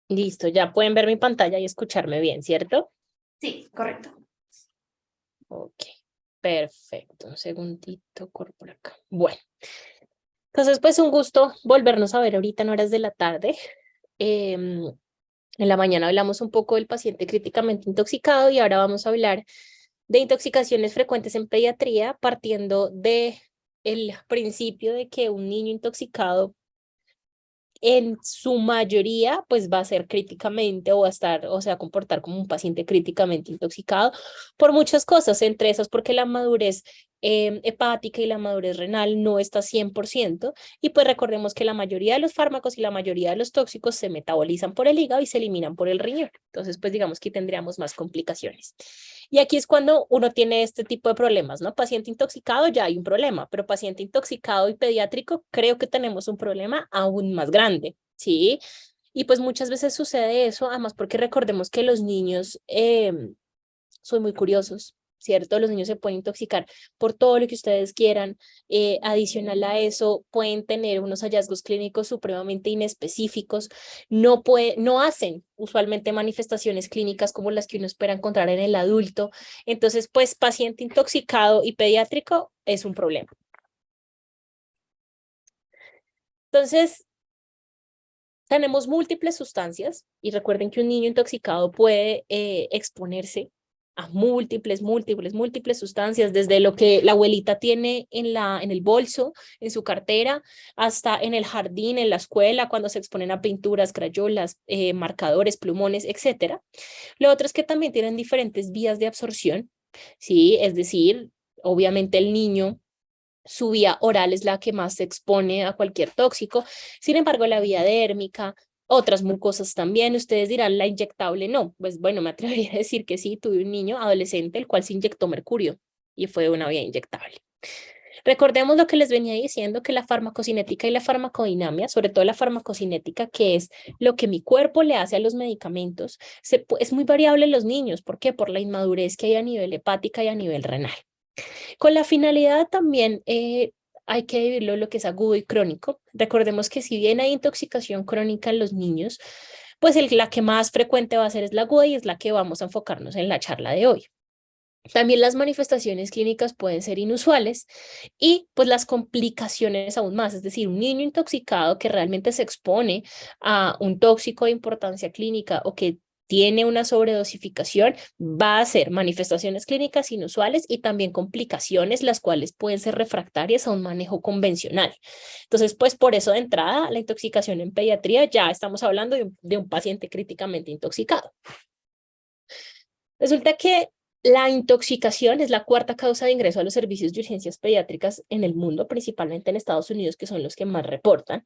Listo, ya pueden ver mi pantalla y escucharme bien, ¿cierto? Sí, correcto. Ok, perfecto. Un segundito, corro por acá. Bueno, entonces pues un gusto volvernos a ver ahorita en horas de la tarde. En la mañana hablamos un poco del paciente críticamente intoxicado y ahora vamos a hablar de intoxicaciones frecuentes en pediatría, partiendo de el principio de que un niño intoxicado en su mayoría, pues va a ser críticamente o va a estar, o sea, comportar como un paciente críticamente intoxicado por muchas cosas, entre esas porque la madurez hepática y la madurez renal no está 100%, y pues recordemos que la mayoría de los fármacos y la mayoría de los tóxicos se metabolizan por el hígado y se eliminan por el riñón. Entonces, pues digamos que tendríamos más complicaciones. Y aquí es cuando uno tiene este tipo de problemas, ¿no? Paciente intoxicado ya hay un problema, pero paciente intoxicado y pediátrico creo que tenemos un problema aún más grande, ¿sí? Y pues muchas veces sucede eso, además porque recordemos que los niños son muy curiosos, ¿cierto? Los niños se pueden intoxicar por todo lo que ustedes quieran. Adicional a eso, pueden tener unos hallazgos clínicos supremamente inespecíficos. No hacen usualmente manifestaciones clínicas como las que uno espera encontrar en el adulto. Entonces, pues paciente intoxicado y pediátrico es un problema. Entonces, tenemos múltiples sustancias y recuerden que un niño intoxicado puede exponerse a múltiples sustancias, desde lo que la abuelita tiene en el bolso, en su cartera, hasta en el jardín, en la escuela, cuando se exponen a pinturas, crayolas, marcadores, plumones, etcétera. Lo otro es que también tienen diferentes vías de absorción, ¿sí? Es decir, obviamente el niño su vía oral es la que más se expone a cualquier tóxico. Sin embargo, la vía dérmica, otras mucosas también, ustedes dirán, la inyectable no. Pues bueno, me atrevería a decir que sí, tuve un niño adolescente el cual se inyectó mercurio y fue una vía inyectable. Recordemos lo que les venía diciendo, que la farmacocinética y la farmacodinamia, sobre todo la farmacocinética, que es lo que mi cuerpo le hace a los medicamentos, es muy variable en los niños. ¿Por qué? Por la inmadurez que hay a nivel hepática y a nivel renal. Con la finalidad también hay que dividirlo lo que es agudo y crónico. Recordemos que si bien hay intoxicación crónica en los niños, pues la que más frecuente va a ser es la aguda y es la que vamos a enfocarnos en la charla de hoy. También las manifestaciones clínicas pueden ser inusuales y pues las complicaciones aún más, es decir, un niño intoxicado que realmente se expone a un tóxico de importancia clínica o que tiene una sobredosificación, va a hacer manifestaciones clínicas inusuales y también complicaciones, las cuales pueden ser refractarias a un manejo convencional. Entonces, pues por eso de entrada, la intoxicación en pediatría ya estamos hablando de un paciente críticamente intoxicado. Resulta que la intoxicación es la cuarta causa de ingreso a los servicios de urgencias pediátricas en el mundo, principalmente en Estados Unidos, que son los que más reportan.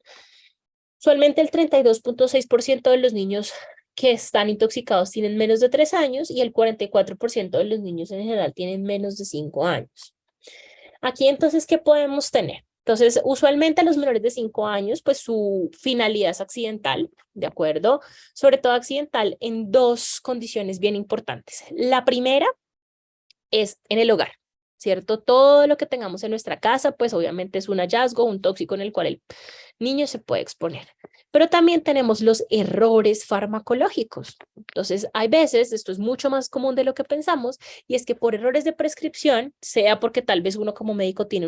Usualmente el 32.6% de los niños que están intoxicados tienen menos de 3 años y el 44% de los niños en general tienen menos de 5 años. Aquí entonces, ¿qué podemos tener? Entonces, usualmente a los menores de 5 años, pues su finalidad es accidental, ¿de acuerdo? Sobre todo accidental en dos condiciones bien importantes. La primera es en el hogar, ¿cierto? Todo lo que tengamos en nuestra casa, pues obviamente es un hallazgo, un tóxico en el cual el niño se puede exponer. Pero también tenemos los errores farmacológicos. Entonces, hay veces, esto es mucho más común de lo que pensamos, y es que por errores de prescripción, sea porque tal vez uno como médico tiene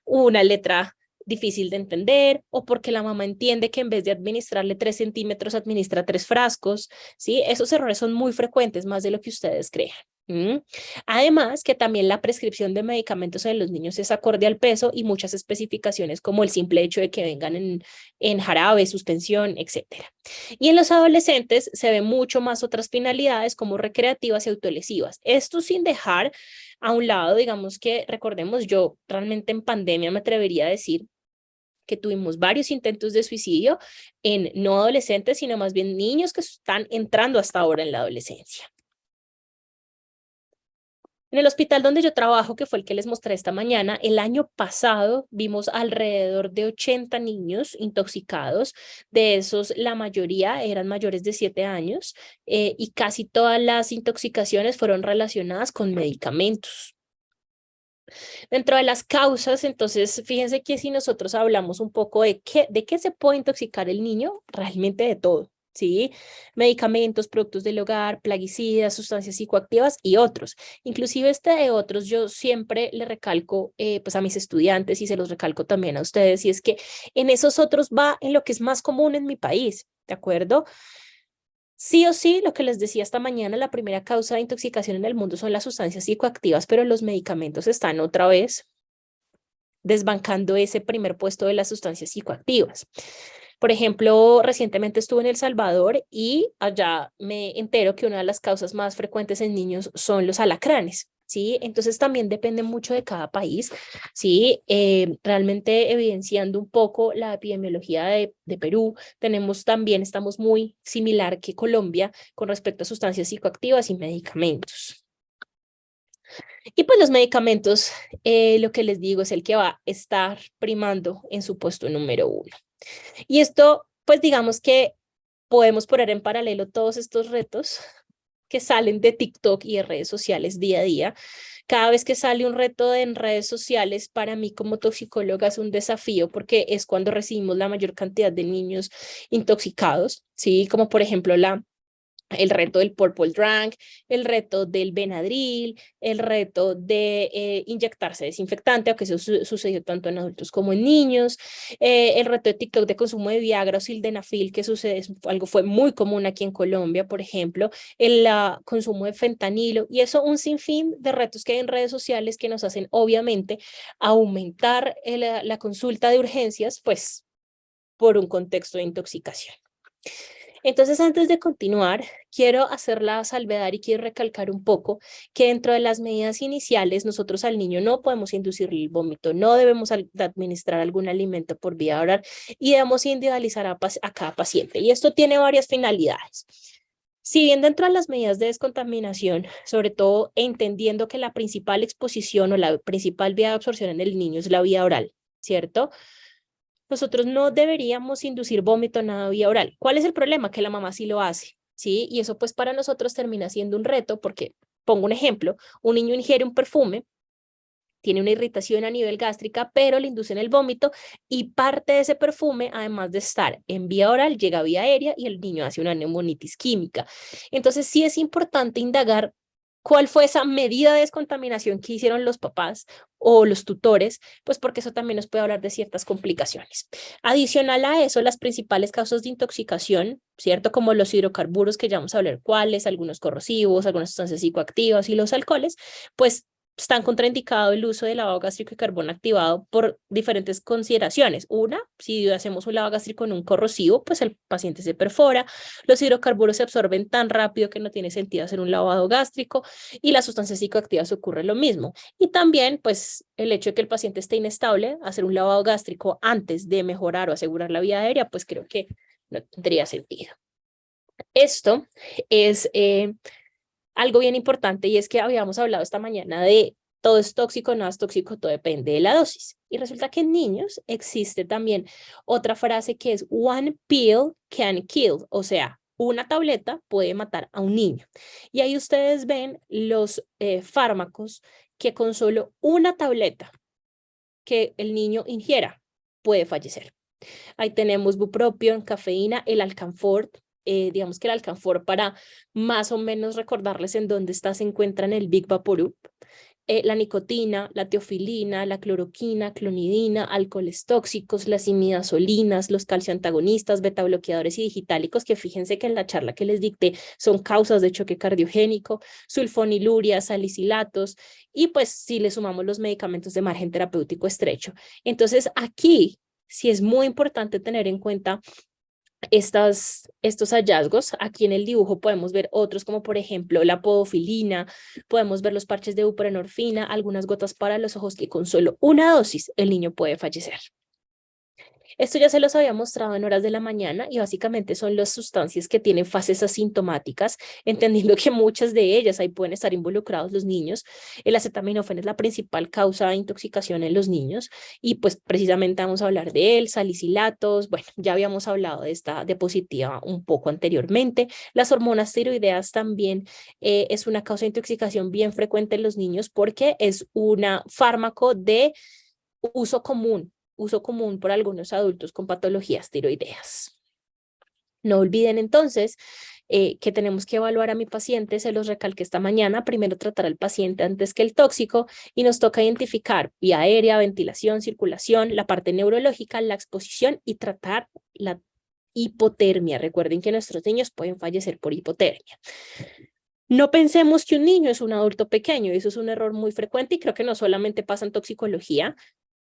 una letra difícil de entender, o porque la mamá entiende que en vez de administrarle 3 centímetros, administra 3 frascos, ¿sí? Esos errores son muy frecuentes, más de lo que ustedes crean. ¿Mm? Además, que también la prescripción de medicamentos en los niños es acorde al peso y muchas especificaciones como el simple hecho de que vengan en jarabe, suspensión, etcétera. Y en los adolescentes se ve mucho más otras finalidades como recreativas y autolesivas. Esto sin dejar a un lado, digamos que recordemos, yo realmente en pandemia me atrevería a decir que tuvimos varios intentos de suicidio en no adolescentes, sino más bien niños que están entrando hasta ahora en la adolescencia. En el hospital donde yo trabajo, que fue el que les mostré esta mañana, el año pasado vimos alrededor de 80 niños intoxicados. De esos, la mayoría eran mayores de 7 años y casi todas las intoxicaciones fueron relacionadas con medicamentos. Dentro de las causas, entonces, fíjense que si nosotros hablamos un poco de qué se puede intoxicar el niño, realmente de todo. ¿sí? Medicamentos, productos del hogar, plaguicidas, sustancias psicoactivas y otros. Inclusive este de otros yo siempre le recalco pues a mis estudiantes y se los recalco también a ustedes, y es que en esos otros va en lo que es más común en mi país, ¿de acuerdo? Sí o sí, lo que les decía esta mañana, la primera causa de intoxicación en el mundo son las sustancias psicoactivas, pero los medicamentos están otra vez desbancando ese primer puesto de las sustancias psicoactivas. Por ejemplo, recientemente estuve en El Salvador y allá me entero que una de las causas más frecuentes en niños son los alacranes. ¿Sí? Entonces también depende mucho de cada país, ¿sí? Realmente evidenciando un poco la epidemiología de Perú, tenemos también, estamos muy similar que Colombia con respecto a sustancias psicoactivas y medicamentos. Y pues los medicamentos, lo que les digo, es el que va a estar primando en su puesto número uno. Y esto, pues digamos que podemos poner en paralelo todos estos retos que salen de TikTok y de redes sociales día a día. Cada vez que sale un reto en redes sociales, para mí como toxicóloga es un desafío porque es cuando recibimos la mayor cantidad de niños intoxicados, ¿sí? Como por ejemplo el reto del Purple Drank, el reto del Benadryl, el reto de inyectarse desinfectante, aunque eso sucedió tanto en adultos como en niños, el reto de TikTok de consumo de Viagra o Sildenafil, que sucede, fue muy común aquí en Colombia, por ejemplo, el consumo de fentanilo, y eso un sinfín de retos que hay en redes sociales que nos hacen obviamente aumentar la consulta de urgencias, pues por un contexto de intoxicación. Entonces, antes de continuar, quiero hacer la salvedad y quiero recalcar un poco que dentro de las medidas iniciales, nosotros al niño no podemos inducirle el vómito, no debemos administrar algún alimento por vía oral y debemos individualizar a cada paciente. Y esto tiene varias finalidades. Si bien dentro de las medidas de descontaminación, sobre todo entendiendo que la principal exposición o la principal vía de absorción en el niño es la vía oral, ¿cierto? Nosotros no deberíamos inducir vómito nada vía oral. ¿Cuál es el problema? Que la mamá sí lo hace, ¿sí? Y eso pues para nosotros termina siendo un reto porque, pongo un ejemplo, un niño ingiere un perfume, tiene una irritación a nivel gástrica, pero le inducen el vómito y parte de ese perfume, además de estar en vía oral, llega a vía aérea y el niño hace una neumonitis química. Entonces sí es importante indagar cuál fue esa medida de descontaminación que hicieron los papás o los tutores, pues porque eso también nos puede hablar de ciertas complicaciones. Adicional a eso, las principales causas de intoxicación, ¿cierto? Como los hidrocarburos, que ya vamos a hablar cuáles, algunos corrosivos, algunas sustancias psicoactivas y los alcoholes, pues están contraindicado el uso de lavado gástrico y carbón activado por diferentes consideraciones. Una, si hacemos un lavado gástrico en un corrosivo, pues el paciente se perfora, los hidrocarburos se absorben tan rápido que no tiene sentido hacer un lavado gástrico y las sustancias psicoactivas ocurre lo mismo. Y también, pues, el hecho de que el paciente esté inestable, hacer un lavado gástrico antes de mejorar o asegurar la vía aérea, pues creo que no tendría sentido. Esto es algo bien importante y es que habíamos hablado esta mañana de todo es tóxico, no es tóxico, todo depende de la dosis. Y resulta que en niños existe también otra frase que es one pill can kill, o sea, una tableta puede matar a un niño. Y ahí ustedes ven los fármacos que con solo una tableta que el niño ingiera puede fallecer. Ahí tenemos bupropión, cafeína, el alcanfor. Digamos que el alcanfor, para más o menos recordarles en dónde está, se encuentra en el Big Vaporub. La nicotina, la teofilina, la cloroquina, clonidina, alcoholes tóxicos, las imidazolinas, los calcioantagonistas, betabloqueadores y digitálicos, que fíjense que en la charla que les dicté son causas de choque cardiogénico, sulfoniluria, salicilatos, y pues si le sumamos los medicamentos de margen terapéutico estrecho. Entonces aquí sí es muy importante tener en cuenta estos hallazgos. Aquí en el dibujo podemos ver otros como por ejemplo la podofilina, podemos ver los parches de buprenorfina, algunas gotas para los ojos que con solo una dosis el niño puede fallecer. Esto ya se los había mostrado en horas de la mañana y básicamente son las sustancias que tienen fases asintomáticas, entendiendo que muchas de ellas ahí pueden estar involucrados los niños. El acetaminofén es la principal causa de intoxicación en los niños y pues precisamente vamos a hablar de él, salicilatos, bueno, ya habíamos hablado de esta diapositiva un poco anteriormente. Las hormonas tiroideas también es una causa de intoxicación bien frecuente en los niños porque es un fármaco de uso común por algunos adultos con patologías tiroideas. No olviden entonces que tenemos que evaluar a mi paciente, se los recalqué esta mañana, primero tratar al paciente antes que el tóxico y nos toca identificar vía aérea, ventilación, circulación, la parte neurológica, la exposición y tratar la hipotermia. Recuerden que nuestros niños pueden fallecer por hipotermia. No pensemos que un niño es un adulto pequeño, eso es un error muy frecuente y creo que no solamente pasa en toxicología.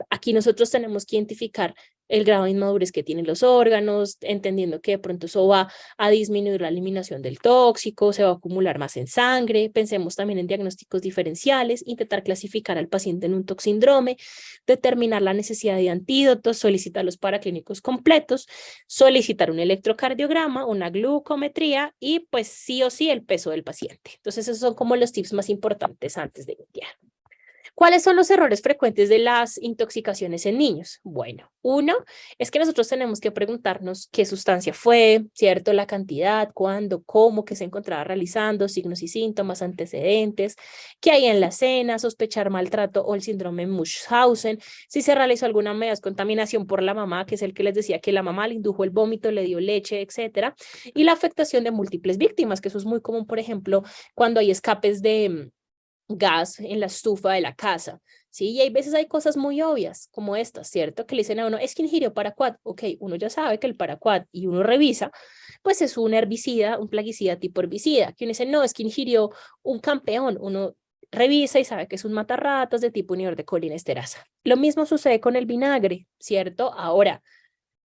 Aquí nosotros tenemos que identificar el grado de inmadurez que tienen los órganos, entendiendo que de pronto eso va a disminuir la eliminación del tóxico, se va a acumular más en sangre. Pensemos también en diagnósticos diferenciales, intentar clasificar al paciente en un toxíndrome, determinar la necesidad de antídotos, solicitar los paraclínicos completos, solicitar un electrocardiograma, una glucometría y pues sí o sí el peso del paciente. Entonces esos son como los tips más importantes antes de iniciar. ¿Cuáles son los errores frecuentes de las intoxicaciones en niños? Bueno, uno es que nosotros tenemos que preguntarnos qué sustancia fue, ¿cierto? La cantidad, cuándo, cómo, qué se encontraba realizando, signos y síntomas, antecedentes, qué hay en la cena, sospechar maltrato o el síndrome Munchausen, si se realizó alguna medias contaminación por la mamá, que es el que les decía que la mamá le indujo el vómito, le dio leche, etcétera, y la afectación de múltiples víctimas, que eso es muy común, por ejemplo, cuando hay escapes de gas en la estufa de la casa, ¿sí? Y hay veces hay cosas muy obvias como estas, ¿cierto? Que le dicen a uno, es que ingirió paraquat. Ok, uno ya sabe que el paraquat y uno revisa, pues es un herbicida, un plaguicida tipo herbicida. Que uno dice, no, es que ingirió un campeón. Uno revisa y sabe que es un matarratas de tipo inhibidor de colinesterasa. Lo mismo sucede con el vinagre, ¿cierto? Ahora,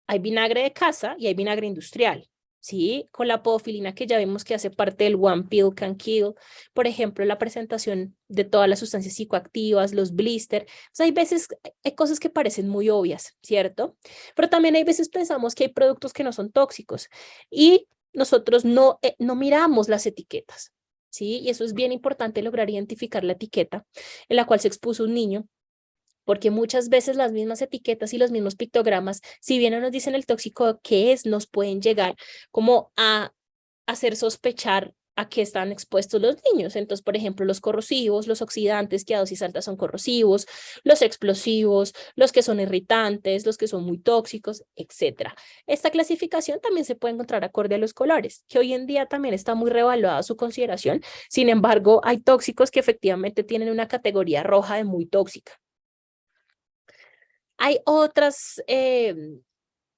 hay vinagre de casa y hay vinagre industrial. ¿Sí? Con la podofilina que ya vimos que hace parte del One Pill Can Kill, por ejemplo, la presentación de todas las sustancias psicoactivas, los blister. O sea, hay veces, hay cosas que parecen muy obvias, ¿cierto? Pero también hay veces pensamos que hay productos que no son tóxicos y nosotros no miramos las etiquetas, ¿sí? Y eso es bien importante, lograr identificar la etiqueta en la cual se expuso un niño porque muchas veces las mismas etiquetas y los mismos pictogramas, si bien no nos dicen el tóxico que es, nos pueden llegar como a hacer sospechar a qué están expuestos los niños. Entonces, por ejemplo, los corrosivos, los oxidantes que a dosis alta son corrosivos, los explosivos, los que son irritantes, los que son muy tóxicos, etcétera. Esta clasificación también se puede encontrar acorde a los colores, que hoy en día también está muy revaluada su consideración. Sin embargo, hay tóxicos que efectivamente tienen una categoría roja de muy tóxica. Hay otras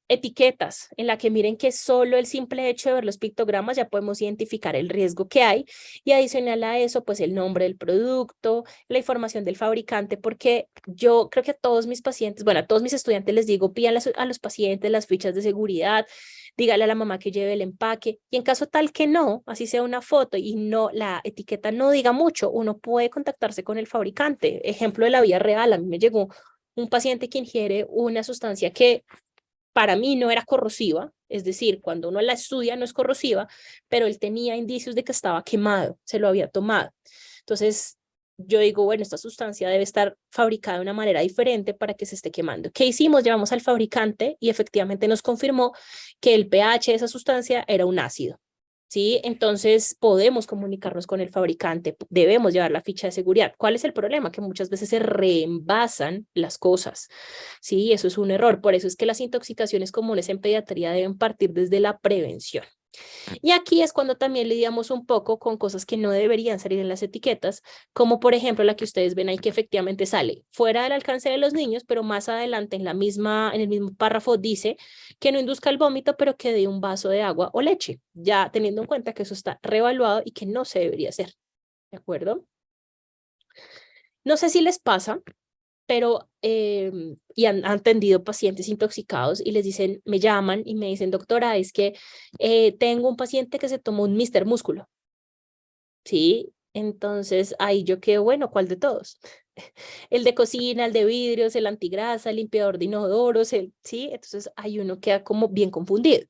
etiquetas en la que miren que solo el simple hecho de ver los pictogramas ya podemos identificar el riesgo que hay y adicional a eso, pues el nombre del producto, la información del fabricante, porque yo creo que a todos mis pacientes, bueno, a todos mis estudiantes les digo, pidan a los pacientes las fichas de seguridad, dígale a la mamá que lleve el empaque y en caso tal que no, así sea una foto y no la etiqueta no diga mucho, uno puede contactarse con el fabricante. Ejemplo de la vida real, a mí me llegó un paciente que ingiere una sustancia que para mí no era corrosiva, es decir, cuando uno la estudia no es corrosiva, pero él tenía indicios de que estaba quemado, se lo había tomado. Entonces, yo digo, bueno, esta sustancia debe estar fabricada de una manera diferente para que se esté quemando. ¿Qué hicimos? Llevamos al fabricante y efectivamente nos confirmó que el pH de esa sustancia era un ácido. ¿Sí? Entonces podemos comunicarnos con el fabricante, debemos llevar la ficha de seguridad. ¿Cuál es el problema? Que muchas veces se reembasan las cosas, ¿sí? Eso es un error. Por eso es que las intoxicaciones comunes en pediatría deben partir desde la prevención. Y aquí es cuando también lidiamos un poco con cosas que no deberían salir en las etiquetas, como por ejemplo la que ustedes ven ahí que efectivamente sale fuera del alcance de los niños, pero más adelante en el mismo párrafo dice que no induzca el vómito, pero que dé un vaso de agua o leche, ya teniendo en cuenta que eso está reevaluado y que no se debería hacer. ¿De acuerdo? No sé si les pasa, pero y han atendido pacientes intoxicados y les dicen, me llaman y me dicen, doctora, es que tengo un paciente que se tomó un Mister Músculo, ¿sí? Entonces ahí yo quedo, bueno, ¿cuál de todos? El de cocina, el de vidrios, el antigrasa, el limpiador de inodoros, ¿sí? Entonces hay uno queda como bien confundido.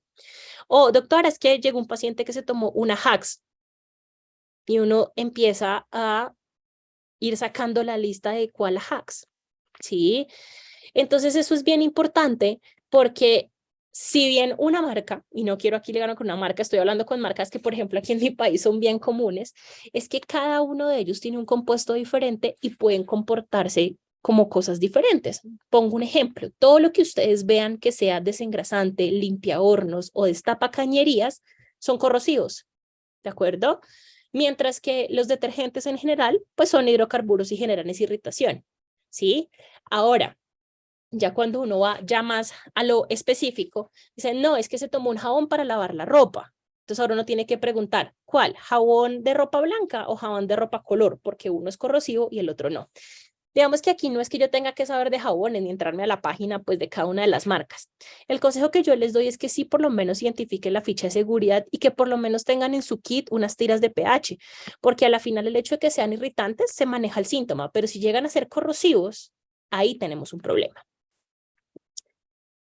O, doctora, es que llegó un paciente que se tomó una Hacks y uno empieza a ir sacando la lista de cuál Hacks. ¿Sí? Entonces eso es bien importante porque si bien una marca, y no quiero aquí ligarme con una marca, estoy hablando con marcas que por ejemplo aquí en mi país son bien comunes, es que cada uno de ellos tiene un compuesto diferente y pueden comportarse como cosas diferentes. Pongo un ejemplo. Todo lo que ustedes vean que sea desengrasante, limpia hornos o destapa cañerías son corrosivos, ¿de acuerdo? Mientras que los detergentes en general, pues son hidrocarburos y generan esa irritación, ¿sí? Ahora, ya cuando uno va ya más a lo específico, dicen, no, es que se tomó un jabón para lavar la ropa. Entonces ahora uno tiene que preguntar, ¿cuál? ¿Jabón de ropa blanca o jabón de ropa color? Porque uno es corrosivo y el otro no. Digamos que aquí no es que yo tenga que saber de jabones ni entrarme a la página pues de cada una de las marcas. El consejo que yo les doy es que sí por lo menos identifiquen la ficha de seguridad y que por lo menos tengan en su kit unas tiras de pH, porque a la final el hecho de que sean irritantes se maneja el síntoma, pero si llegan a ser corrosivos, ahí tenemos un problema.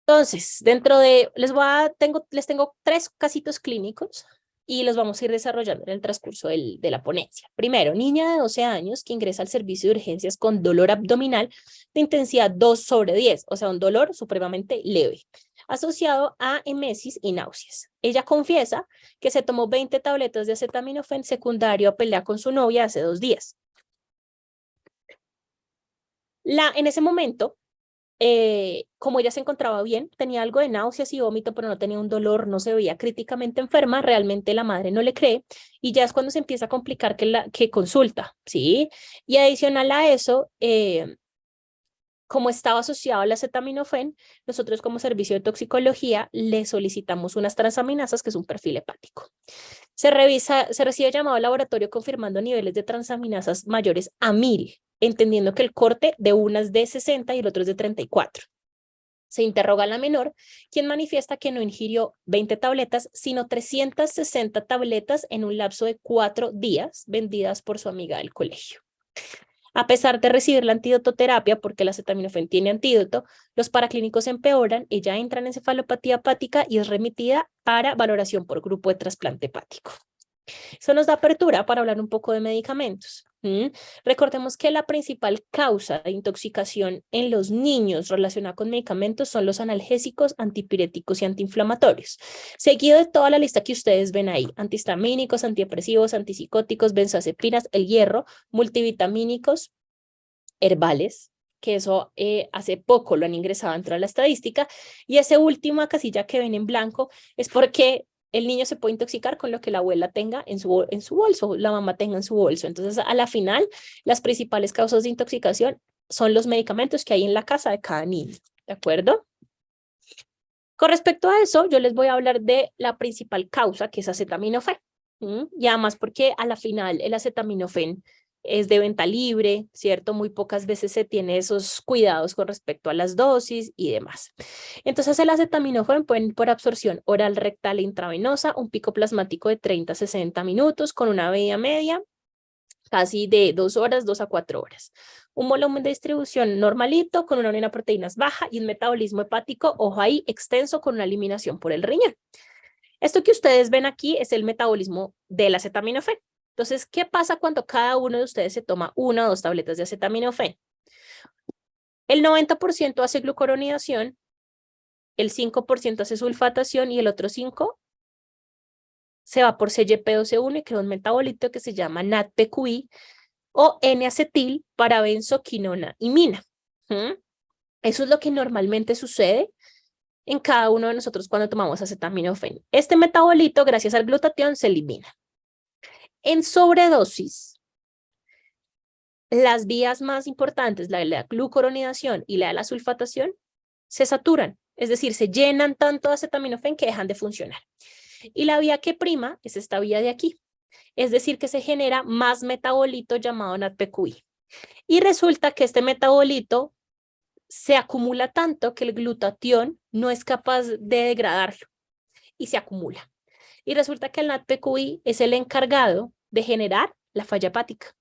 Entonces, dentro de, les tengo 3 casitos clínicos y los vamos a ir desarrollando en el transcurso de la ponencia. Primero, niña de 12 años que ingresa al servicio de urgencias con dolor abdominal de intensidad 2/10, o sea, un dolor supremamente leve, asociado a emesis y náuseas. Ella confiesa que se tomó 20 tabletas de acetaminofén secundario a pelea con su novia hace 2 días. En ese momento, como ella se encontraba bien, tenía algo de náuseas y vómito, pero no tenía un dolor, no se veía críticamente enferma, realmente la madre no le cree y ya es cuando se empieza a complicar que consulta, ¿sí? Y adicional a eso, como estaba asociado al acetaminofén, nosotros como servicio de toxicología le solicitamos unas transaminasas, que es un perfil hepático. Se recibe llamado al laboratorio confirmando niveles de transaminasas mayores a 1000, entendiendo que el corte de una es de 60 y el otro es de 34. Se interroga a la menor, quien manifiesta que no ingirió 20 tabletas, sino 360 tabletas en un lapso de 4 días, vendidas por su amiga del colegio. A pesar de recibir la antidototerapia, porque la acetaminofén tiene antídoto, los paraclínicos empeoran, ella entra en encefalopatía hepática y es remitida para valoración por grupo de trasplante hepático. Eso nos da apertura para hablar un poco de medicamentos. Recordemos que la principal causa de intoxicación en los niños relacionada con medicamentos son los analgésicos, antipiréticos y antiinflamatorios, seguido de toda la lista que ustedes ven ahí: antihistamínicos, antidepresivos, antipsicóticos, benzodiazepinas, el hierro, multivitamínicos, herbales, que eso hace poco lo han ingresado dentro de la estadística, y esa última casilla que ven en blanco es porque el niño se puede intoxicar con lo que la abuela tenga en su bolso, la mamá tenga en su bolso. Entonces, a la final, las principales causas de intoxicación son los medicamentos que hay en la casa de cada niño, ¿de acuerdo? Con respecto a eso, yo les voy a hablar de la principal causa, que es acetaminofén. Y además porque a la final el acetaminofén es de venta libre, ¿cierto? Muy pocas veces se tiene esos cuidados con respecto a las dosis y demás. Entonces el acetaminofén puede ir por absorción oral, rectal e intravenosa, un pico plasmático de 30 a 60 minutos con una vida media casi de 2 horas, 2 a 4 horas. Un volumen de distribución normalito, con una orina proteínas baja y un metabolismo hepático, ojo ahí, extenso, con una eliminación por el riñón. Esto que ustedes ven aquí es el metabolismo del acetaminofén. Entonces, ¿qué pasa cuando cada uno de ustedes se toma 1 o 2 tabletas de acetaminofén? El 90% hace glucuronidación, el 5% hace sulfatación y el otro 5% se va por CYP12-1 y crea un metabolito que se llama NADPQI o N-acetil para benzoquinona imina. Eso es lo que normalmente sucede en cada uno de nosotros cuando tomamos acetaminofén. Este metabolito, gracias al glutatión, se elimina. En sobredosis, las vías más importantes, la de la glucuronidación y la de la sulfatación, se saturan, es decir, se llenan tanto de acetaminofén que dejan de funcionar. Y la vía que prima es esta vía de aquí, es decir, que se genera más metabolito llamado NADPQI. Y resulta que este metabolito se acumula tanto que el glutatión no es capaz de degradarlo y se acumula. Y resulta que el NADPQI es el encargado de generar la falla hepática,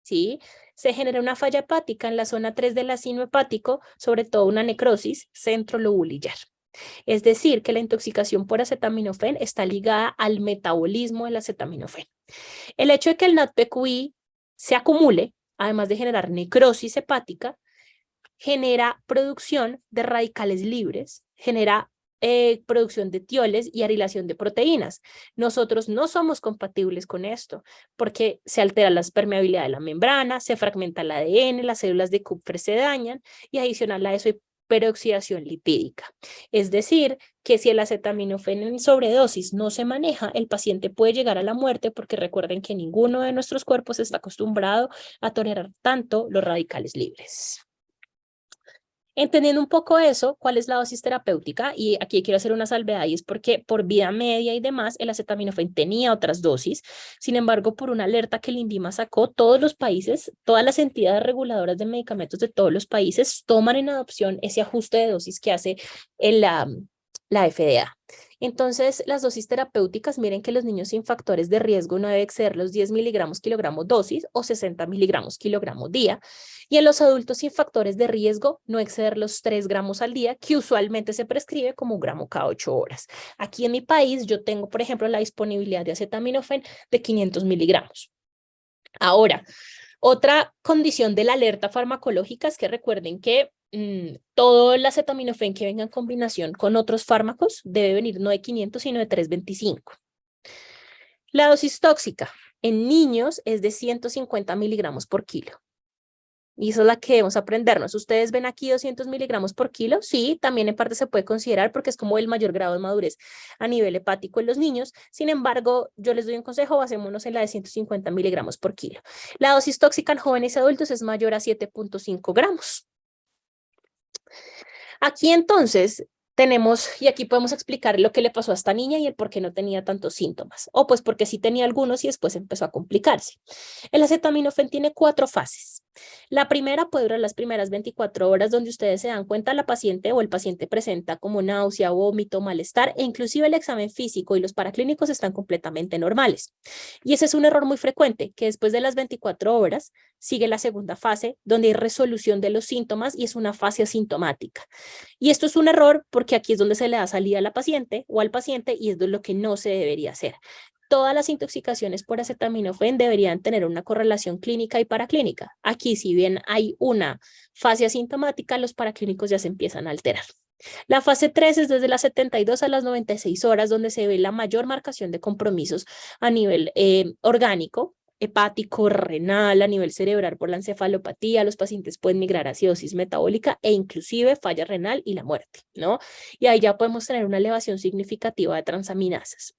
¿sí? Se genera una falla hepática en la zona 3 del acino hepático, sobre todo una necrosis centrolobulillar. Es decir, que la intoxicación por acetaminofén está ligada al metabolismo del acetaminofén. El hecho de que el NADPQI se acumule, además de generar necrosis hepática, genera producción de radicales libres, genera producción de tioles y arilación de proteínas. Nosotros no somos compatibles con esto porque se altera la permeabilidad de la membrana, se fragmenta el ADN, las células de Kupffer se dañan y adicional a eso hay peroxidación lipídica. Es decir, que si el acetaminofén en sobredosis no se maneja, el paciente puede llegar a la muerte porque recuerden que ninguno de nuestros cuerpos está acostumbrado a tolerar tanto los radicales libres. Entendiendo un poco eso, ¿cuál es la dosis terapéutica? Y aquí quiero hacer una salvedad y es porque por vida media y demás, el acetaminofén tenía otras dosis. Sin embargo, por una alerta que el INVIMA sacó, todos los países, todas las entidades reguladoras de medicamentos de todos los países toman en adopción ese ajuste de dosis que hace la FDA. Entonces, las dosis terapéuticas, miren que los niños sin factores de riesgo no deben exceder los 10 miligramos kilogramo dosis o 60 miligramos kilogramo día. Y en los adultos sin factores de riesgo, no exceder los 3 gramos al día, que usualmente se prescribe como 1 gramo cada 8 horas. Aquí en mi país, yo tengo, por ejemplo, la disponibilidad de acetaminofén de 500 miligramos. Ahora, otra condición de la alerta farmacológica es que recuerden que todo el acetaminofén que venga en combinación con otros fármacos debe venir no de 500, sino de 325. La dosis tóxica en niños es de 150 miligramos por kilo. Y esa es la que debemos aprendernos. Ustedes ven aquí 200 miligramos por kilo. Sí, también en parte se puede considerar porque es como el mayor grado de madurez a nivel hepático en los niños. Sin embargo, yo les doy un consejo, basémonos en la de 150 miligramos por kilo. La dosis tóxica en jóvenes y adultos es mayor a 7.5 gramos. Aquí entonces tenemos, y aquí podemos explicar lo que le pasó a esta niña y el por qué no tenía tantos síntomas. O pues porque sí tenía algunos y después empezó a complicarse. El acetaminofén tiene 4 fases. La primera puede durar las primeras 24 horas donde ustedes se dan cuenta la paciente o el paciente presenta como náusea, vómito, malestar e inclusive el examen físico y los paraclínicos están completamente normales. Y ese es un error muy frecuente, que después de las 24 horas sigue la segunda fase donde hay resolución de los síntomas y es una fase asintomática. Y esto es un error porque aquí es donde se le da salida a la paciente o al paciente y es de lo que no se debería hacer. Todas las intoxicaciones por acetaminofén deberían tener una correlación clínica y paraclínica. Aquí, si bien hay una fase asintomática, los paraclínicos ya se empiezan a alterar. La fase 3 es desde las 72 a las 96 horas, donde se ve la mayor marcación de compromisos a nivel orgánico, hepático, renal, a nivel cerebral por la encefalopatía. Los pacientes pueden migrar a acidosis metabólica e inclusive falla renal y la muerte, ¿no? Y ahí ya podemos tener una elevación significativa de transaminasas.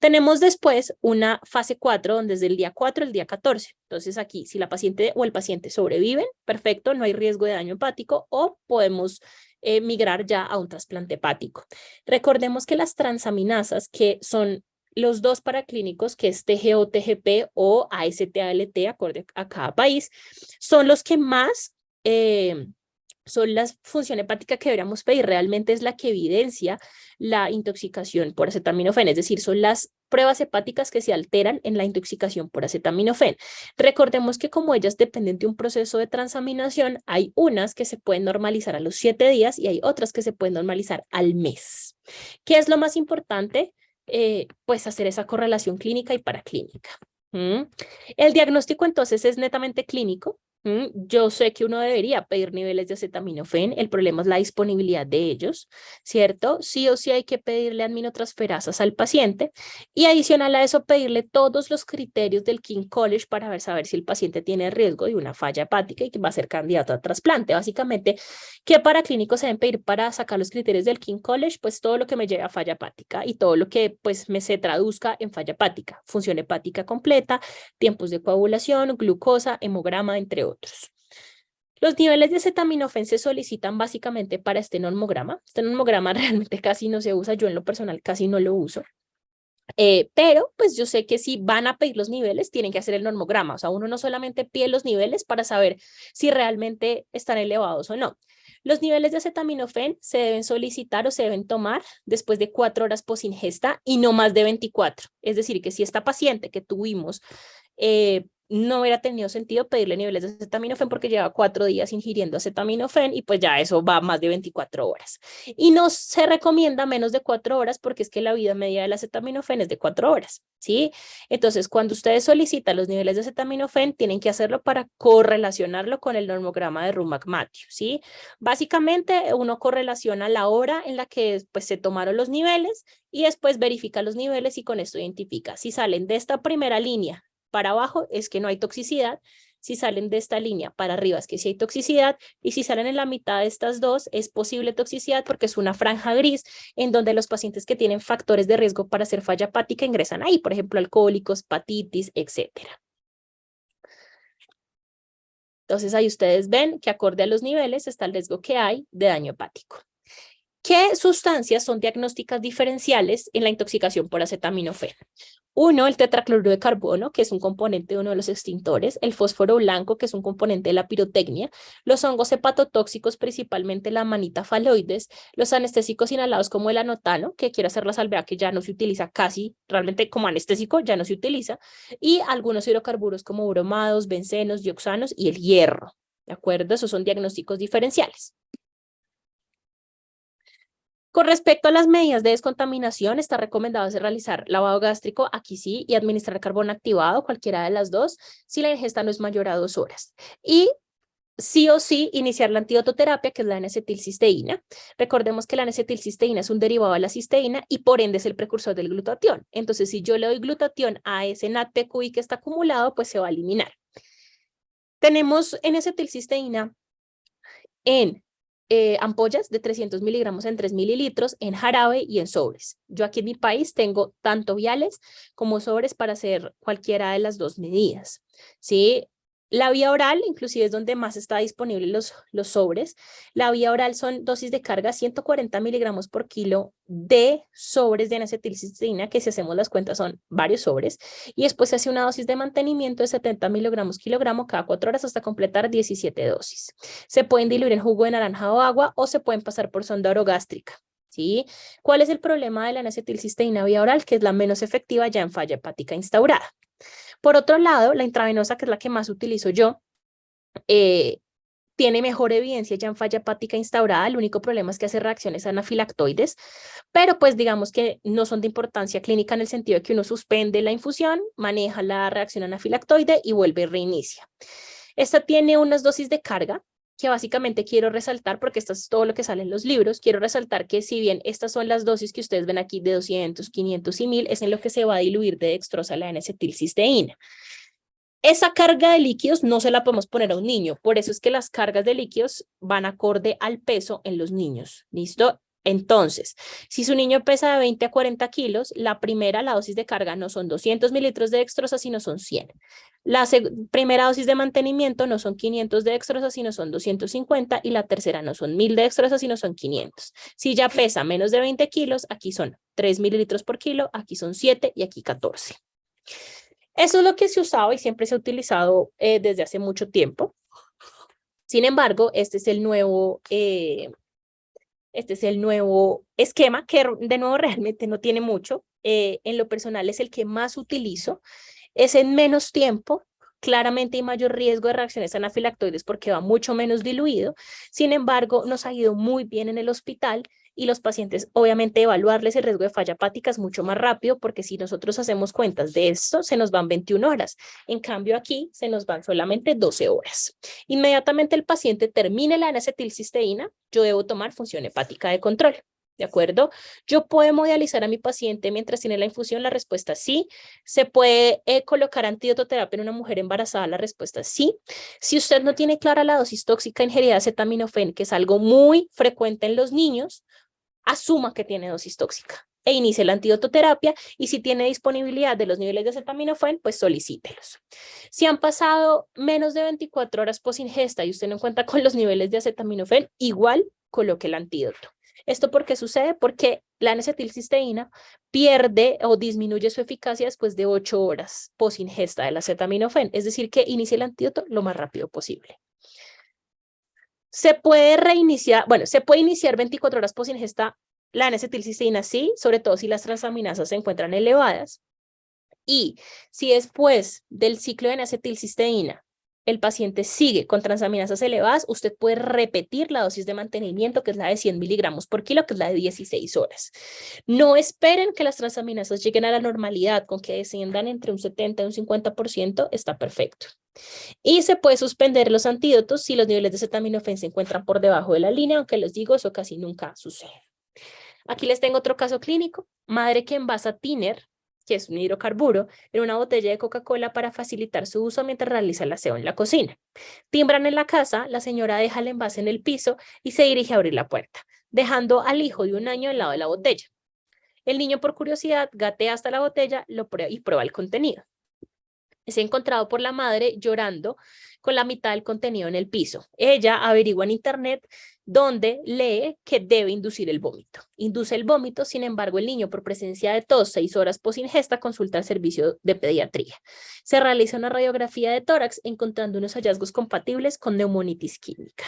Tenemos después una fase 4, donde es del día 4 al día 14. Entonces aquí, si la paciente o el paciente sobreviven, perfecto, no hay riesgo de daño hepático o podemos migrar ya a un trasplante hepático. Recordemos que las transaminasas, que son los dos paraclínicos, que es TGO, TGP o AST-ALT, acorde a cada país, son los que más son la función hepática que deberíamos pedir. Realmente es la que evidencia la intoxicación por acetaminofén, es decir, son las pruebas hepáticas que se alteran en la intoxicación por acetaminofén. Recordemos que como ellas dependen de un proceso de transaminación, hay unas que se pueden normalizar a los 7 días y hay otras que se pueden normalizar al mes. ¿Qué es lo más importante? Pues hacer esa correlación clínica y paraclínica. El diagnóstico entonces es netamente clínico. Yo sé que uno debería pedir niveles de acetaminofén, el problema es la disponibilidad de ellos, ¿cierto? Sí o sí hay que pedirle aminotransferasas al paciente y adicional a eso pedirle todos los criterios del King College para saber si el paciente tiene riesgo de una falla hepática y que va a ser candidato a trasplante. Básicamente, ¿qué paraclínicos se deben pedir para sacar los criterios del King College? Pues todo lo que me lleve a falla hepática y todo lo que pues me se traduzca en falla hepática, función hepática completa, tiempos de coagulación, glucosa, hemograma, entre otros. Los niveles de acetaminofén se solicitan básicamente para este normograma. Este normograma realmente casi no se usa, yo en lo personal casi no lo uso. Pero pues yo sé que si van a pedir los niveles, tienen que hacer el normograma. O sea, uno no solamente pide los niveles para saber si realmente están elevados o no. Los niveles de acetaminofén se deben solicitar o se deben tomar después de 4 horas post ingesta y no más de 24. Es decir, que si esta paciente que tuvimos no hubiera tenido sentido pedirle niveles de acetaminofén porque lleva 4 días ingiriendo acetaminofén y pues ya eso va más de 24 horas. Y no se recomienda menos de 4 horas porque es que la vida media del acetaminofén es de 4 horas, ¿sí? Entonces, cuando ustedes solicitan los niveles de acetaminofén, tienen que hacerlo para correlacionarlo con el normograma de Rumac-Matthew, ¿sí? Básicamente, uno correlaciona la hora en la que pues, se tomaron los niveles y después verifica los niveles y con esto identifica. Si salen de esta primera línea para abajo es que no hay toxicidad, si salen de esta línea para arriba es que sí hay toxicidad y si salen en la mitad de estas dos es posible toxicidad porque es una franja gris en donde los pacientes que tienen factores de riesgo para hacer falla hepática ingresan ahí, por ejemplo, alcohólicos, hepatitis, etcétera. Entonces ahí ustedes ven que acorde a los niveles está el riesgo que hay de daño hepático. ¿Qué sustancias son diagnósticas diferenciales en la intoxicación por acetaminofén? Uno, el tetracloruro de carbono, que es un componente de uno de los extintores, el fósforo blanco, que es un componente de la pirotecnia, los hongos hepatotóxicos, principalmente la amanita faloides, los anestésicos inhalados como el anotano, que quiero hacer la salvedad que ya no se utiliza casi, realmente como anestésico ya no se utiliza, y algunos hidrocarburos como bromados, bencenos, dioxanos y el hierro. ¿De acuerdo? Esos son diagnósticos diferenciales. Con respecto a las medidas de descontaminación, está recomendado realizar lavado gástrico, aquí sí, y administrar carbón activado, cualquiera de las dos, si la ingesta no es mayor a 2 horas. Y sí o sí iniciar la antidototerapia, que es la N-acetilcisteína. Recordemos que la N-acetilcisteína es un derivado de la cisteína y por ende es el precursor del glutatión. Entonces, si yo le doy glutatión a ese NADPQI que está acumulado, pues se va a eliminar. Tenemos N-acetilcisteína en ampollas de 300 miligramos en 3 mililitros, en jarabe y en sobres. Yo aquí en mi país tengo tanto viales como sobres para hacer cualquiera de las dos medidas, ¿sí? La vía oral, inclusive es donde más está disponible los sobres. La vía oral son dosis de carga 140 miligramos por kilo de sobres de N-acetilcisteína, que si hacemos las cuentas son varios sobres. Y después se hace una dosis de mantenimiento de 70 miligramos kilogramo cada 4 horas hasta completar 17 dosis. Se pueden diluir en jugo de naranja o agua o se pueden pasar por sonda orogástrica. ¿Sí? ¿Cuál es el problema de la N-acetilcisteína vía oral? Que es la menos efectiva ya en falla hepática instaurada. Por otro lado, la intravenosa, que es la que más utilizo yo, tiene mejor evidencia ya en falla hepática instaurada. El único problema es que hace reacciones anafilactoides, pero pues digamos que no son de importancia clínica en el sentido de que uno suspende la infusión, maneja la reacción anafilactoide y vuelve y reinicia. Esta tiene unas dosis de carga que básicamente quiero resaltar, porque esto es todo lo que sale en los libros. Quiero resaltar que si bien estas son las dosis que ustedes ven aquí de 200, 500 y 1000, es en lo que se va a diluir de dextrosa la N-acetilcisteína. Esa carga de líquidos no se la podemos poner a un niño, por eso es que las cargas de líquidos van acorde al peso en los niños, ¿listo? Entonces, si su niño pesa de 20 a 40 kilos, la dosis de carga no son 200 mililitros de dextrosa, sino son 100. La primera dosis de mantenimiento no son 500 de dextrosa, sino son 250, y la tercera no son 1000 de dextrosa, sino son 500. Si ya pesa menos de 20 kilos, aquí son 3 mililitros por kilo, aquí son 7 y aquí 14. Eso es lo que se usaba y siempre se ha utilizado desde hace mucho tiempo. Sin embargo, este es el nuevo esquema, que de nuevo realmente no tiene mucho. En lo personal es el que más utilizo. Es en menos tiempo. Claramente hay mayor riesgo de reacciones anafilactoides porque va mucho menos diluido. Sin embargo, nos ha ido muy bien en el hospital y los pacientes, obviamente, evaluarles el riesgo de falla hepática es mucho más rápido porque si nosotros hacemos cuentas de esto, se nos van 21 horas. En cambio, aquí se nos van solamente 12 horas. Inmediatamente el paciente termine la N-acetilcisteína, yo debo tomar función hepática de control. ¿De acuerdo? ¿Yo puedo hemodializar a mi paciente mientras tiene la infusión? La respuesta es sí. ¿Se puede colocar antidototerapia en una mujer embarazada? La respuesta es sí. Si usted no tiene clara la dosis tóxica ingerida de acetaminofén, que es algo muy frecuente en los niños, asuma que tiene dosis tóxica e inicie la antidototerapia, y si tiene disponibilidad de los niveles de acetaminofén, pues solicítelos. Si han pasado menos de 24 horas post ingesta y usted no cuenta con los niveles de acetaminofén, igual coloque el antídoto. ¿Esto por qué sucede? Porque la N-acetilcisteína pierde o disminuye su eficacia después de 8 horas post ingesta del acetaminofén, es decir, que inicie el antídoto lo más rápido posible. Se puede reiniciar, bueno, se puede iniciar 24 horas post ingesta la N-acetilcisteína, sí, sobre todo si las transaminasas se encuentran elevadas. Y si después del ciclo de N-acetilcisteína el paciente sigue con transaminasas elevadas, usted puede repetir la dosis de mantenimiento, que es la de 100 miligramos por kilo, que es la de 16 horas. No esperen que las transaminasas lleguen a la normalidad, con que desciendan entre un 70 y un 50%, está perfecto. Y se puede suspender los antídotos si los niveles de acetaminofén se encuentran por debajo de la línea, aunque les digo, eso casi nunca sucede. Aquí les tengo otro caso clínico. Madre que envasa tiner, que es un hidrocarburo, en una botella de Coca-Cola para facilitar su uso mientras realiza el aseo en la cocina. Timbran en la casa, la señora deja el envase en el piso y se dirige a abrir la puerta, dejando al hijo de 1 año al lado de la botella. El niño, por curiosidad, gatea hasta la botella y prueba el contenido. Es encontrado por la madre llorando con la mitad del contenido en el piso. Ella averigua en internet donde lee que debe inducir el vómito. Induce el vómito, sin embargo, el niño, por presencia de tos 6 horas post ingesta, consulta al servicio de pediatría. Se realiza una radiografía de tórax, encontrando unos hallazgos compatibles con neumonitis química.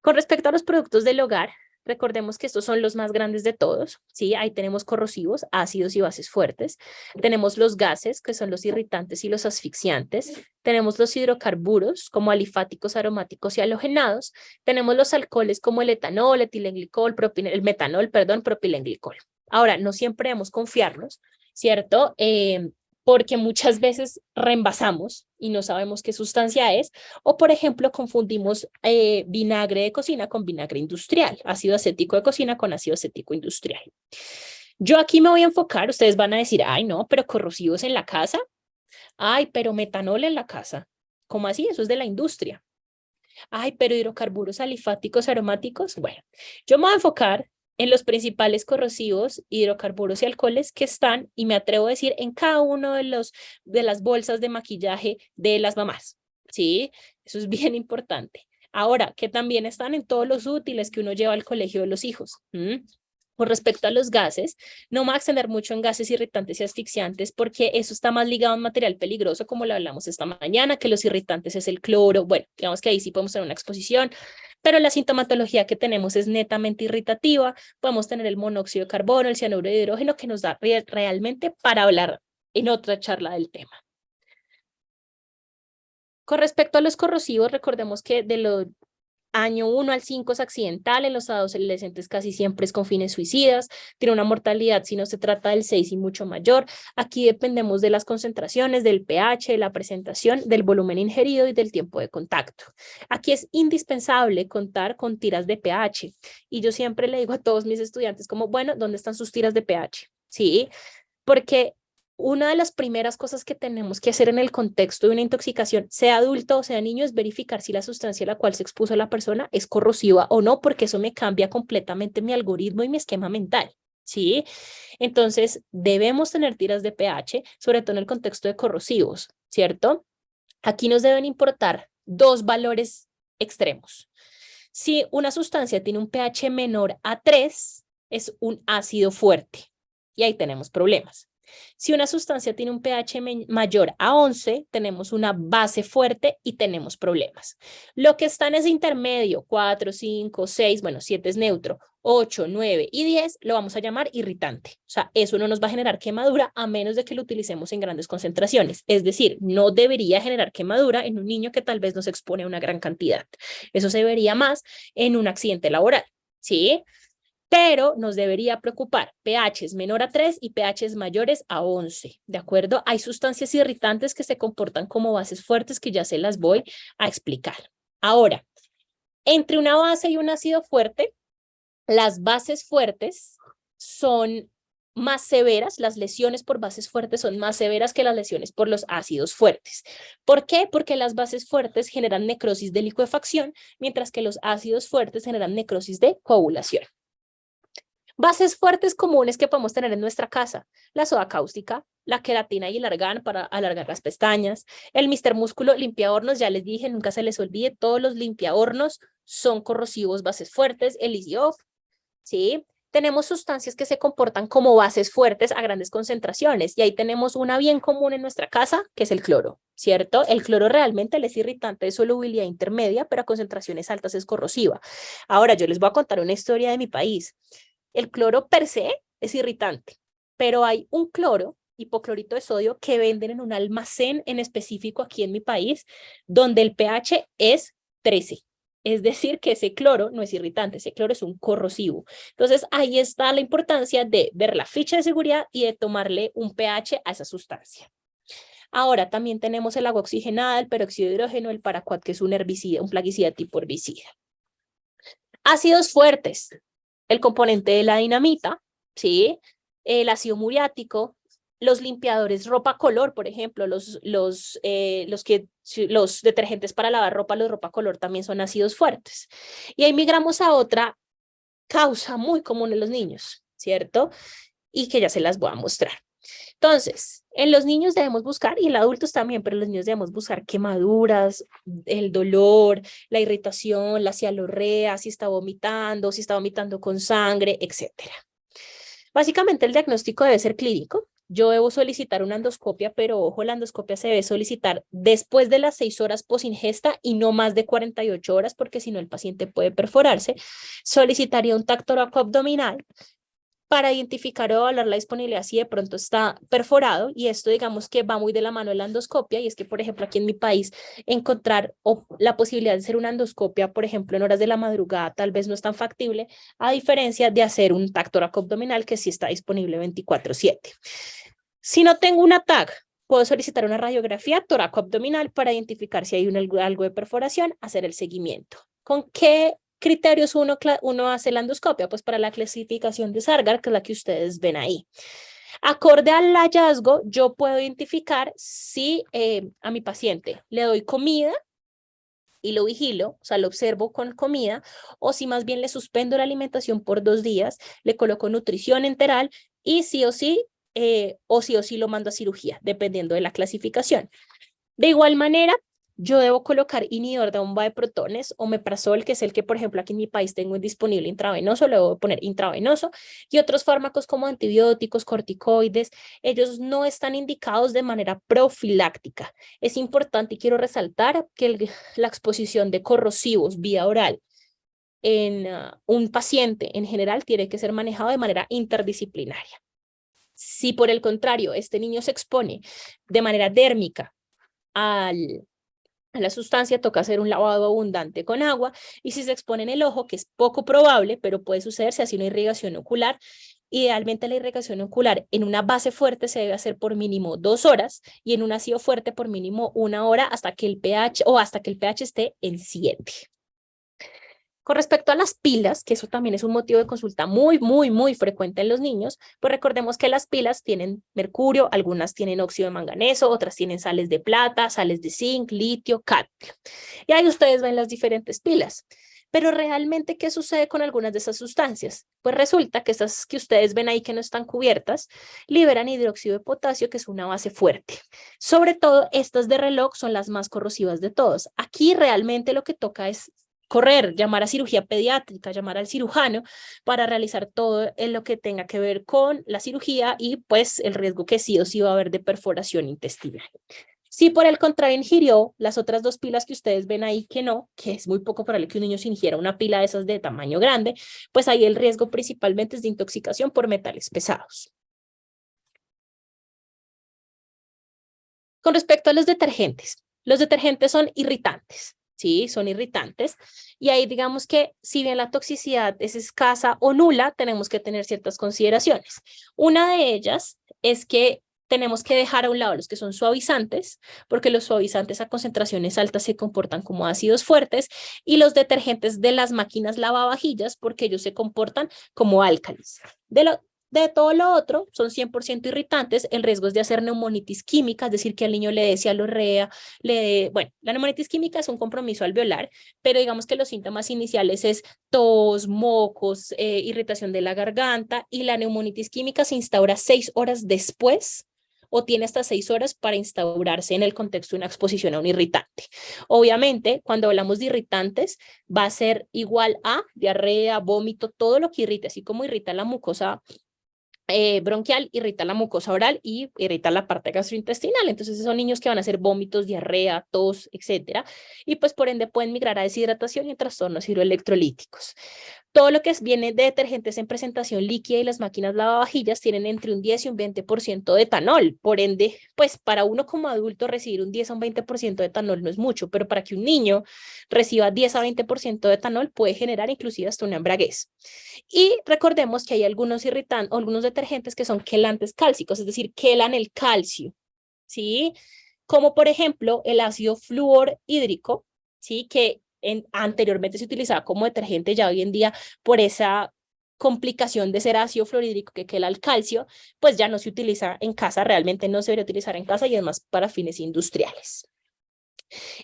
Con respecto a los productos del hogar, recordemos que estos son los más grandes de todos, ¿sí? Ahí tenemos corrosivos, ácidos y bases fuertes. Tenemos los gases, que son los irritantes y los asfixiantes. Tenemos los hidrocarburos, como alifáticos, aromáticos y halogenados. Tenemos los alcoholes, como el etanol, etilenglicol, el metanol, perdón, propilenglicol. Ahora, no siempre debemos confiarnos, ¿cierto? Porque muchas veces reembalsamos y no sabemos qué sustancia es, o por ejemplo confundimos vinagre de cocina con vinagre industrial, ácido acético de cocina con ácido acético industrial. Yo aquí me voy a enfocar, ustedes van a decir, ay no, pero corrosivos en la casa, ay, pero metanol en la casa, ¿cómo así? Eso es de la industria. Ay, pero hidrocarburos alifáticos aromáticos, bueno, yo me voy a enfocar en los principales corrosivos, hidrocarburos y alcoholes que están, y me atrevo a decir, en cada uno de las bolsas de maquillaje de las mamás, ¿sí? Eso es bien importante. Ahora, que también están en todos los útiles que uno lleva al colegio de los hijos. Con respecto a los gases, no me voy a extender mucho en gases irritantes y asfixiantes porque eso está más ligado a un material peligroso, como lo hablamos esta mañana, que los irritantes es el cloro. Bueno, digamos que ahí sí podemos tener una exposición, pero la sintomatología que tenemos es netamente irritativa. Podemos tener el monóxido de carbono, el cianuro de hidrógeno, que nos da realmente para hablar en otra charla del tema. Con respecto a los corrosivos, recordemos que de los año 1 al 5 es accidental, en los adolescentes casi siempre es con fines suicidas, tiene una mortalidad si no se trata del 6 y mucho mayor. Aquí dependemos de las concentraciones, del pH, de la presentación, del volumen ingerido y del tiempo de contacto. Aquí es indispensable contar con tiras de pH y yo siempre le digo a todos mis estudiantes como, bueno, ¿dónde están sus tiras de pH? Sí, porque una de las primeras cosas que tenemos que hacer en el contexto de una intoxicación, sea adulto o sea niño, es verificar si la sustancia a la cual se expuso la persona es corrosiva o no, porque eso me cambia completamente mi algoritmo y mi esquema mental, ¿sí? Entonces, debemos tener tiras de pH, sobre todo en el contexto de corrosivos, ¿cierto? Aquí nos deben importar dos valores extremos. Si una sustancia tiene un pH menor a 3, es un ácido fuerte y ahí tenemos problemas. Si una sustancia tiene un pH mayor a 11, tenemos una base fuerte y tenemos problemas. Lo que está en ese intermedio, 4, 5, 6, bueno, 7 es neutro, 8, 9 y 10, lo vamos a llamar irritante. O sea, eso no nos va a generar quemadura a menos de que lo utilicemos en grandes concentraciones. Es decir, no debería generar quemadura en un niño que tal vez nos expone a una gran cantidad. Eso se vería más en un accidente laboral, ¿sí? Pero nos debería preocupar pHs menor a 3 y pHs mayores a 11, ¿de acuerdo? Hay sustancias irritantes que se comportan como bases fuertes que ya se las voy a explicar. Ahora, entre una base y un ácido fuerte, las bases fuertes son más severas, las lesiones por bases fuertes son más severas que las lesiones por los ácidos fuertes. ¿Por qué? Porque las bases fuertes generan necrosis de licuefacción, mientras que los ácidos fuertes generan necrosis de coagulación. Bases fuertes comunes que podemos tener en nuestra casa: la soda cáustica, la queratina y el argán para alargar las pestañas, el Mister Músculo limpiahornos, ya les dije, nunca se les olvide, todos los limpiahornos son corrosivos, bases fuertes, el Easy Off, ¿sí? Tenemos sustancias que se comportan como bases fuertes a grandes concentraciones y ahí tenemos una bien común en nuestra casa, que es el cloro, ¿cierto? El cloro realmente es irritante de solubilidad intermedia, pero a concentraciones altas es corrosiva. Ahora, yo les voy a contar una historia de mi país. El cloro per se es irritante, pero hay un cloro hipoclorito de sodio que venden en un almacén en específico aquí en mi país, donde el pH es 13. Es decir, que ese cloro no es irritante, ese cloro es un corrosivo. Entonces, ahí está la importancia de ver la ficha de seguridad y de tomarle un pH a esa sustancia. Ahora también tenemos el agua oxigenada, el peróxido de hidrógeno, el paraquat, que es un herbicida, un plaguicida tipo herbicida. Ácidos fuertes, el componente de la dinamita, ¿sí? El ácido muriático, los limpiadores ropa color, por ejemplo, los detergentes para lavar ropa, los ropa color también son ácidos fuertes. Y ahí migramos a otra causa muy común en los niños, ¿cierto? Y que ya se las voy a mostrar. Entonces, en los niños debemos buscar, y en adultos también, pero en los niños debemos buscar quemaduras, el dolor, la irritación, la cialorrea, si está vomitando con sangre, etcétera. Básicamente el diagnóstico debe ser clínico. Yo debo solicitar una endoscopia, pero ojo, la endoscopia se debe solicitar después de las 6 horas posingesta y no más de 48 horas, porque si no el paciente puede perforarse. Solicitaría un tacto abdominal para identificar o evaluar la disponibilidad si de pronto está perforado, y esto digamos que va muy de la mano de la endoscopia, y es que por ejemplo aquí en mi país encontrar la posibilidad de hacer una endoscopia por ejemplo en horas de la madrugada tal vez no es tan factible, a diferencia de hacer un tacto abdominal que sí está disponible 24/7. Si no tengo una TAC, puedo solicitar una radiografía toracoabdominal para identificar si hay algo de perforación, hacer el seguimiento. ¿Con qué criterios uno hace la endoscopia? Pues para la clasificación de Sargar, que es la que ustedes ven ahí. Acorde al hallazgo, yo puedo identificar si a mi paciente le doy comida y lo vigilo, o sea, lo observo con comida, o si más bien le suspendo la alimentación por 2 días, le coloco nutrición enteral y sí o sí lo mando a cirugía, dependiendo de la clasificación. De igual manera, yo debo colocar inhibidor de bomba de protones, omeprazol, que es el que, por ejemplo, aquí en mi país tengo disponible intravenoso, le debo poner intravenoso, y otros fármacos como antibióticos, corticoides, ellos no están indicados de manera profiláctica. Es importante y quiero resaltar que la exposición de corrosivos vía oral en un paciente en general tiene que ser manejado de manera interdisciplinaria. Si por el contrario, este niño se expone de manera dérmica a la sustancia, toca hacer un lavado abundante con agua, y si se expone en el ojo, que es poco probable, pero puede suceder, se hace una irrigación ocular. Idealmente la irrigación ocular en una base fuerte se debe hacer por mínimo 2 horas y en un ácido fuerte por mínimo 1 hora hasta que el pH esté en 7. Con respecto a las pilas, que eso también es un motivo de consulta muy frecuente en los niños, pues recordemos que las pilas tienen mercurio, algunas tienen óxido de manganeso, otras tienen sales de plata, sales de zinc, litio, cadmio. Y ahí ustedes ven las diferentes pilas. Pero realmente, ¿qué sucede con algunas de esas sustancias? Pues resulta que estas que ustedes ven ahí que no están cubiertas, liberan hidróxido de potasio, que es una base fuerte. Sobre todo, estas de reloj son las más corrosivas de todos. Aquí realmente lo que toca es correr, llamar a cirugía pediátrica, llamar al cirujano para realizar todo lo que tenga que ver con la cirugía y pues el riesgo que sí o sí va a haber de perforación intestinal. Si por el contrario ingirió las otras 2 pilas que ustedes ven ahí que no, que es muy poco probable que un niño se ingiera una pila de esas de tamaño grande, pues ahí el riesgo principalmente es de intoxicación por metales pesados. Con respecto a los detergentes son irritantes. Sí, son irritantes. Y ahí digamos que si bien la toxicidad es escasa o nula, tenemos que tener ciertas consideraciones. Una de ellas es que tenemos que dejar a un lado los que son suavizantes, porque los suavizantes a concentraciones altas se comportan como ácidos fuertes, y los detergentes de las máquinas lavavajillas, porque ellos se comportan como álcalis. De todo lo otro, son 100% irritantes. El riesgo es de hacer neumonitis química, es decir, que al niño le dé cialorrea, bueno, la neumonitis química es un compromiso alveolar, pero digamos que los síntomas iniciales es tos, mocos, irritación de la garganta, y la neumonitis química se instaura 6 horas después o tiene hasta 6 horas para instaurarse en el contexto de una exposición a un irritante. Obviamente, cuando hablamos de irritantes, va a ser igual a diarrea, vómito, todo lo que irrite, así como irrita la mucosa bronquial, irrita la mucosa oral y irrita la parte gastrointestinal. Entonces son niños que van a hacer vómitos, diarrea, tos, etcétera. Y pues por ende pueden migrar a deshidratación y trastornos hidroelectrolíticos. Todo lo que viene de detergentes en presentación líquida y las máquinas lavavajillas tienen entre un 10 y un 20% de etanol. Por ende, pues para uno como adulto recibir un 10 a un 20% de etanol no es mucho, pero para que un niño reciba 10 a 20% de etanol puede generar inclusive hasta una embriaguez. Y recordemos que hay algunos irritantes o algunos detergentes que son quelantes cálcicos, es decir, quelan el calcio, ¿sí? Como por ejemplo el ácido fluorhídrico, ¿sí? Que anteriormente se utilizaba como detergente, ya hoy en día por esa complicación de ser ácido fluorhídrico que quela el calcio, pues ya no se utiliza en casa, realmente no se debería utilizar en casa y es más para fines industriales.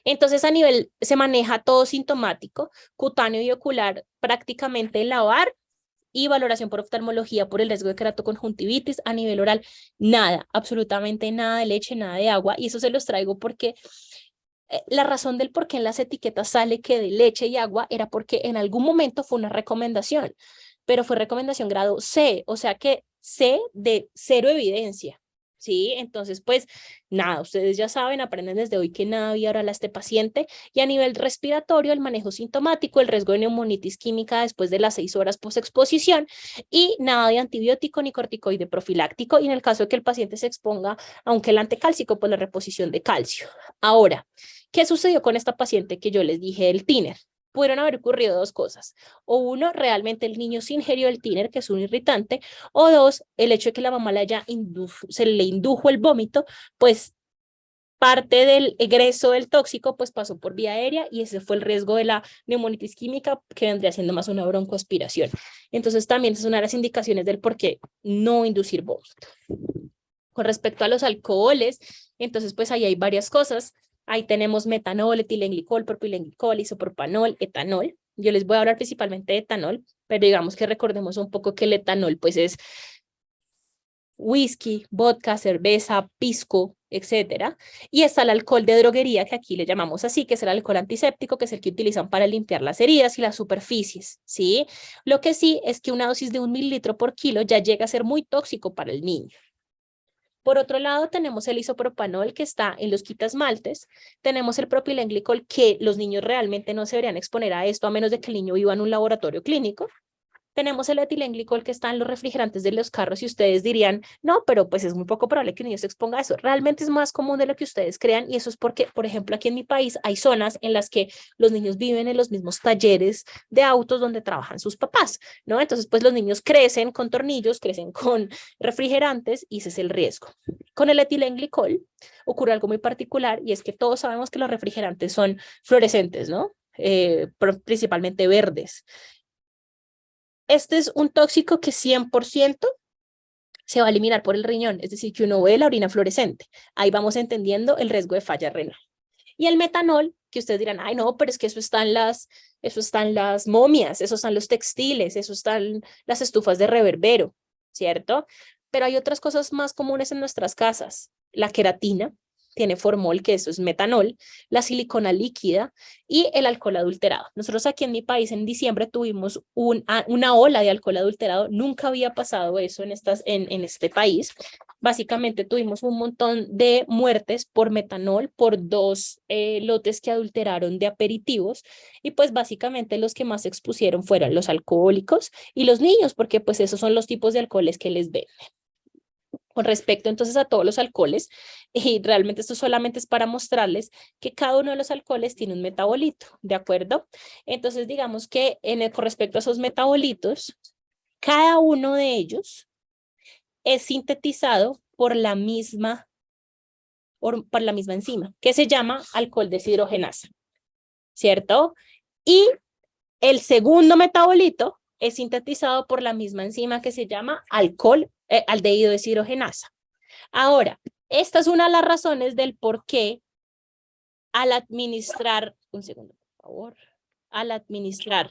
Entonces, a nivel, se maneja todo sintomático, cutáneo y ocular, prácticamente lavar y valoración por oftalmología por el riesgo de keratoconjuntivitis. A nivel oral, nada, absolutamente nada de leche, nada de agua. Y eso se los traigo porque la razón del por qué en las etiquetas sale que de leche y agua era porque en algún momento fue una recomendación, pero fue recomendación grado C, o sea que C de cero evidencia. ¿Sí? Entonces, pues nada, ustedes ya saben, aprenden desde hoy que nada había oral a este paciente y a nivel respiratorio, el manejo sintomático, el riesgo de neumonitis química después de las 6 horas post-exposición y nada de antibiótico ni corticoide profiláctico y en el caso de que el paciente se exponga a un quelante cálcico, pues la reposición de calcio. Ahora, ¿qué sucedió con esta paciente que yo les dije del tiner? Pudieron haber ocurrido dos cosas. O uno, realmente el niño se ingirió el tiner, que es un irritante, o dos, el hecho de que la mamá se le indujo el vómito, pues parte del egreso del tóxico pues pasó por vía aérea y ese fue el riesgo de la neumonitis química que vendría siendo más una broncoaspiración. Entonces también es una de las indicaciones del por qué no inducir vómito. Con respecto a los alcoholes, entonces pues ahí hay varias cosas. Ahí tenemos metanol, etilenglicol, propilenglicol, isopropanol, etanol. Yo les voy a hablar principalmente de etanol, pero digamos que recordemos un poco que el etanol pues es whisky, vodka, cerveza, pisco, etcétera. Y está el alcohol de droguería, que aquí le llamamos así, que es el alcohol antiséptico, que es el que utilizan para limpiar las heridas y las superficies, ¿sí? Lo que sí es que una dosis de 1 mililitro por kilo ya llega a ser muy tóxico para el niño. Por otro lado, tenemos el isopropanol que está en los quitasmaltes, tenemos el propilenglicol que los niños realmente no se deberían exponer a esto a menos de que el niño viva en un laboratorio clínico. Tenemos el etilenglicol que está en los refrigerantes de los carros y ustedes dirían, no, pero pues es muy poco probable que un niño se exponga a eso. Realmente es más común de lo que ustedes crean y eso es porque, por ejemplo, aquí en mi país hay zonas en las que los niños viven en los mismos talleres de autos donde trabajan sus papás, ¿no? Entonces, pues los niños crecen con tornillos, crecen con refrigerantes y ese es el riesgo. Con el etilenglicol ocurre algo muy particular y es que todos sabemos que los refrigerantes son fluorescentes, ¿no? Principalmente verdes. Este es un tóxico que 100% se va a eliminar por el riñón, es decir, que uno ve la orina fluorescente. Ahí vamos entendiendo el riesgo de falla renal. Y el metanol, que ustedes dirán, ay, no, pero es que eso están las momias, eso están los textiles, eso están las estufas de reverbero, ¿cierto? Pero hay otras cosas más comunes en nuestras casas. La queratina tiene formol, que eso es metanol, la silicona líquida y el alcohol adulterado. Nosotros aquí en mi país en diciembre tuvimos una ola de alcohol adulterado. Nunca había pasado eso en este país. Básicamente tuvimos un montón de muertes por metanol, por dos lotes que adulteraron de aperitivos y pues básicamente los que más se expusieron fueron los alcohólicos y los niños, porque pues esos son los tipos de alcoholes que les ven. Con respecto entonces a todos los alcoholes, y realmente esto solamente es para mostrarles que cada uno de los alcoholes tiene un metabolito, ¿de acuerdo? Entonces digamos que con respecto a esos metabolitos, cada uno de ellos es sintetizado por la misma enzima, que se llama alcohol deshidrogenasa, ¿cierto? Y el segundo metabolito es sintetizado por la misma enzima que se llama aldehído deshidrogenasa. Ahora, esta es una de las razones del por qué al administrar, un segundo, por favor, al administrar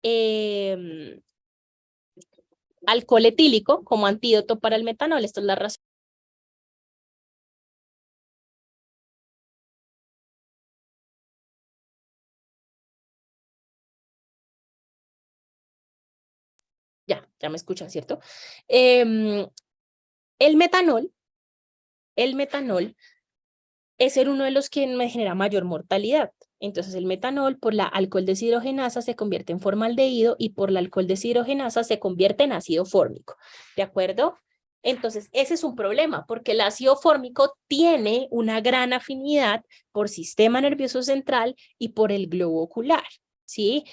eh, alcohol etílico como antídoto para el metanol, esta es la razón. Ya Ya me escuchan, ¿cierto? El metanol es uno de los que me genera mayor mortalidad. Entonces el metanol por la alcohol deshidrogenasa se convierte en formaldehído y por la alcohol deshidrogenasa se convierte en ácido fórmico, ¿de acuerdo? Entonces ese es un problema porque el ácido fórmico tiene una gran afinidad por sistema nervioso central y por el globo ocular, ¿sí?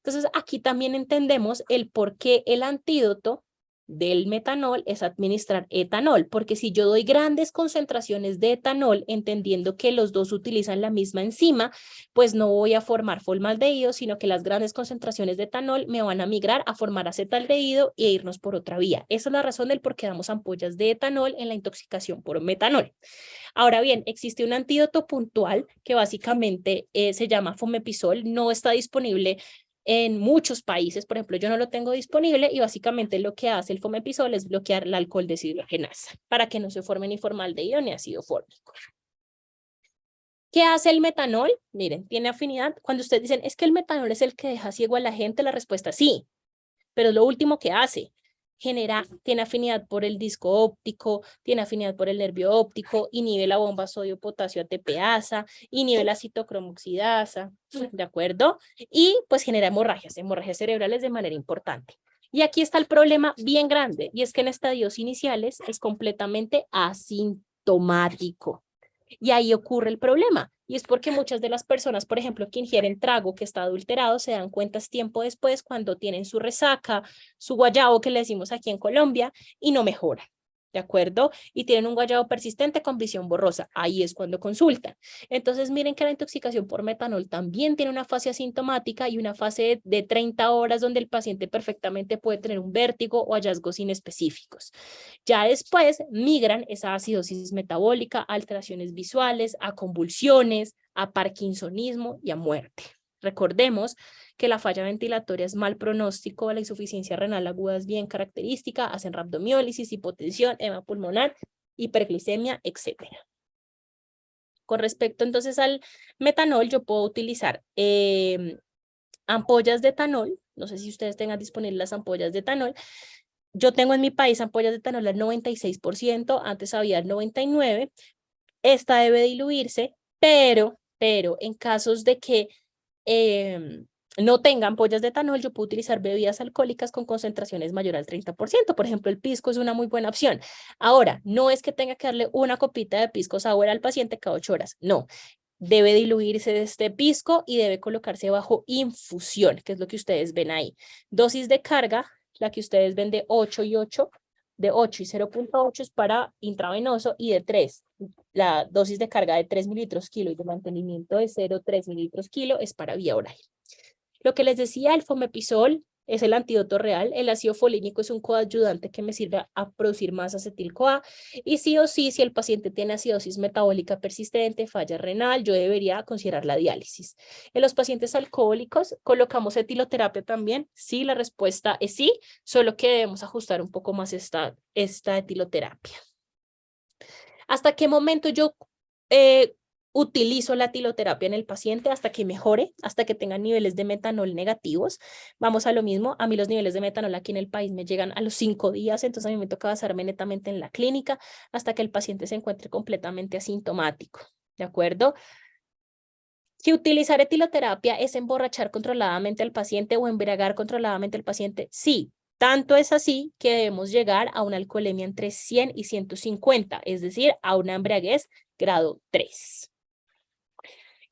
Entonces aquí también entendemos el por qué el antídoto del metanol es administrar etanol, porque si yo doy grandes concentraciones de etanol, entendiendo que los dos utilizan la misma enzima, pues no voy a formar formaldehído, sino que las grandes concentraciones de etanol me van a migrar a formar acetaldehído e irnos por otra vía. Esa es la razón del por qué damos ampollas de etanol en la intoxicación por metanol. Ahora bien, existe un antídoto puntual que básicamente se llama Fomepisol, no está disponible en muchos países, por ejemplo, yo no lo tengo disponible y básicamente lo que hace el Fomepisol es bloquear la alcohol deshidrogenasa para que no se forme ni formaldehído ni ácido fórmico. ¿Qué hace el metanol? Miren, tiene afinidad. Cuando ustedes dicen, es que el metanol es el que deja ciego a la gente, la respuesta es sí, pero es lo último que hace. Tiene afinidad por el disco óptico, tiene afinidad por el nervio óptico, inhibe la bomba sodio-potasio ATPasa, inhibe la citocromoxidasa, ¿de acuerdo? Y pues genera hemorragias cerebrales de manera importante. Y aquí está el problema bien grande, y es que en estadios iniciales es completamente asintomático. Y ahí ocurre el problema. Y es porque muchas de las personas, por ejemplo, que ingieren trago que está adulterado, se dan cuenta tiempo después cuando tienen su resaca, su guayabo que le decimos aquí en Colombia, y no mejora. ¿De acuerdo? Y tienen un guayabo persistente con visión borrosa. Ahí es cuando consultan. Entonces, miren que la intoxicación por metanol también tiene una fase asintomática y una fase de 30 horas donde el paciente perfectamente puede tener un vértigo o hallazgos inespecíficos. Ya después migran esa acidosis metabólica, a alteraciones visuales, a convulsiones, a parkinsonismo y a muerte. Recordemos que la falla ventilatoria es mal pronóstico, la insuficiencia renal aguda es bien característica, hacen rhabdomiólisis, hipotensión, edema pulmonar, hiperglicemia, etc. Con respecto entonces al metanol, yo puedo utilizar ampollas de etanol, no sé si ustedes tengan disponibles las ampollas de etanol. Yo tengo en mi país ampollas de etanol al 96%, antes había el 99%, esta debe diluirse, pero en casos de que no tengan ampollas de etanol, yo puedo utilizar bebidas alcohólicas con concentraciones mayores al 30%. Por ejemplo, el pisco es una muy buena opción. Ahora, no es que tenga que darle una copita de pisco sour al paciente cada 8 horas, no. Debe diluirse de este pisco y debe colocarse bajo infusión, que es lo que ustedes ven ahí. Dosis de carga, la que ustedes ven de 8 y 8, de 8 y 0.8 es para intravenoso y de 3. La dosis de carga de 3 mililitros kilo y de mantenimiento de 0,3 mililitros kilo es para vía oral. Lo que les decía, el Fomepisol es el antídoto real. El ácido folínico es un coayudante que me sirve a producir más acetil-CoA. Y sí o sí, si el paciente tiene acidosis metabólica persistente, falla renal, yo debería considerar la diálisis. En los pacientes alcohólicos, ¿colocamos etiloterapia también? Sí, la respuesta es sí, solo que debemos ajustar un poco más esta etiloterapia. ¿Hasta qué momento yo utilizo la etiloterapia en el paciente? Hasta que mejore, hasta que tenga niveles de metanol negativos? Vamos a lo mismo, a mí los niveles de metanol aquí en el país me llegan a los 5 días, entonces a mí me toca basarme netamente en la clínica hasta que el paciente se encuentre completamente asintomático, ¿de acuerdo? Si utilizar etiloterapia es emborrachar controladamente al paciente o embriagar controladamente al paciente, sí. Tanto es así que debemos llegar a una alcoholemia entre 100 y 150, es decir, a una embriaguez grado 3.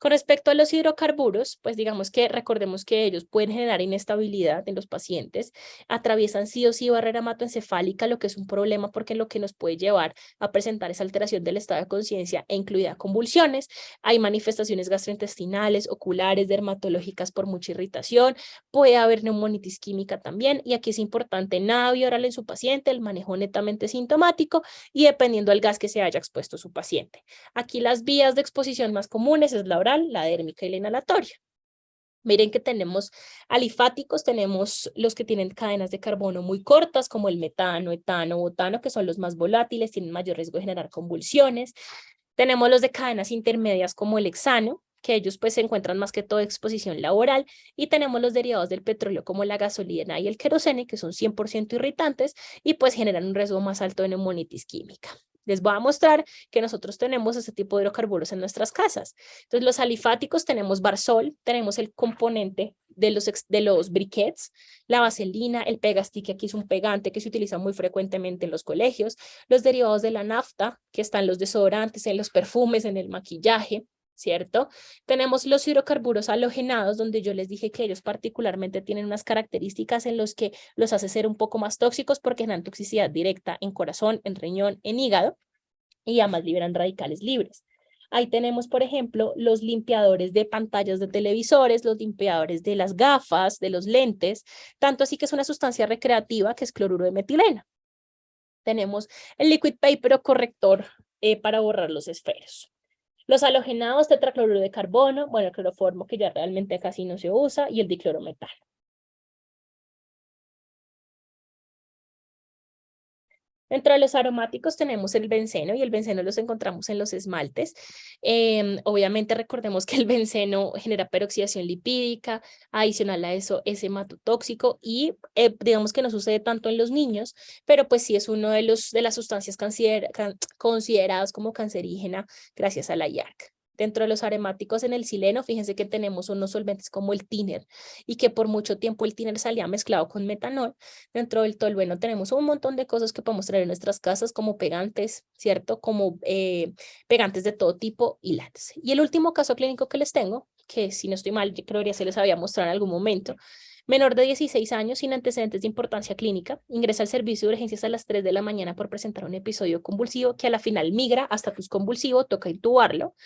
Con respecto a los hidrocarburos, pues digamos que recordemos que ellos pueden generar inestabilidad en los pacientes, atraviesan sí o sí barrera hematoencefálica, lo que es un problema porque lo que nos puede llevar a presentar esa alteración del estado de conciencia e incluida convulsiones. Hay manifestaciones gastrointestinales, oculares, dermatológicas por mucha irritación, puede haber neumonitis química también, y aquí es importante nada bioral en su paciente, el manejo netamente sintomático y dependiendo del gas que se haya expuesto su paciente. Aquí las vías de exposición más comunes es la oral, la dérmica y la inhalatoria. Miren que tenemos alifáticos, tenemos los que tienen cadenas de carbono muy cortas, como el metano, etano, butano, que son los más volátiles, tienen mayor riesgo de generar convulsiones. Tenemos los de cadenas intermedias, como el hexano, que ellos pues se encuentran más que todo en exposición laboral, y tenemos los derivados del petróleo como la gasolina y el querosene, que son 100% irritantes y pues generan un riesgo más alto de neumonitis química. Les voy a mostrar que nosotros tenemos este tipo de hidrocarburos en nuestras casas. Entonces, los alifáticos tenemos Barsol, tenemos el componente de los briquettes, la vaselina, el Pegastic, que aquí es un pegante que se utiliza muy frecuentemente en los colegios, los derivados de la nafta, que están en los desodorantes, en los perfumes, en el maquillaje, ¿cierto? Tenemos los hidrocarburos halogenados, donde yo les dije que ellos particularmente tienen unas características en los que los hace ser un poco más tóxicos porque generan toxicidad directa en corazón, en riñón, en hígado, y además liberan radicales libres. Ahí tenemos, por ejemplo, los limpiadores de pantallas de televisores, los limpiadores de las gafas, de los lentes, tanto así que es una sustancia recreativa que es cloruro de metileno. Tenemos el liquid paper o corrector para borrar los esferos. Los halogenados, tetracloruro de carbono, bueno, el cloroformo que ya realmente casi no se usa, y el diclorometano. Dentro de los aromáticos tenemos el benceno, y el benceno los encontramos en los esmaltes. Obviamente recordemos que el benceno genera peroxidación lipídica, adicional a eso es hematotóxico, y digamos que no sucede tanto en los niños, pero pues sí es uno de las sustancias consideradas como cancerígena gracias a la IARC. Dentro de los aromáticos en el sileno, fíjense que tenemos unos solventes como el tiner, y que por mucho tiempo el tiner salía mezclado con metanol. Dentro del tolueno tenemos un montón de cosas que podemos traer en nuestras casas, como pegantes, ¿cierto? Como pegantes de todo tipo y látex. Y el último caso clínico que les tengo, que si no estoy mal, yo creo que se les había mostrado en algún momento, menor de 16 años sin antecedentes de importancia clínica, ingresa al servicio de urgencias a las 3 de la mañana por presentar un episodio convulsivo que a la final migra hasta estatus convulsivo, toca intubarlo.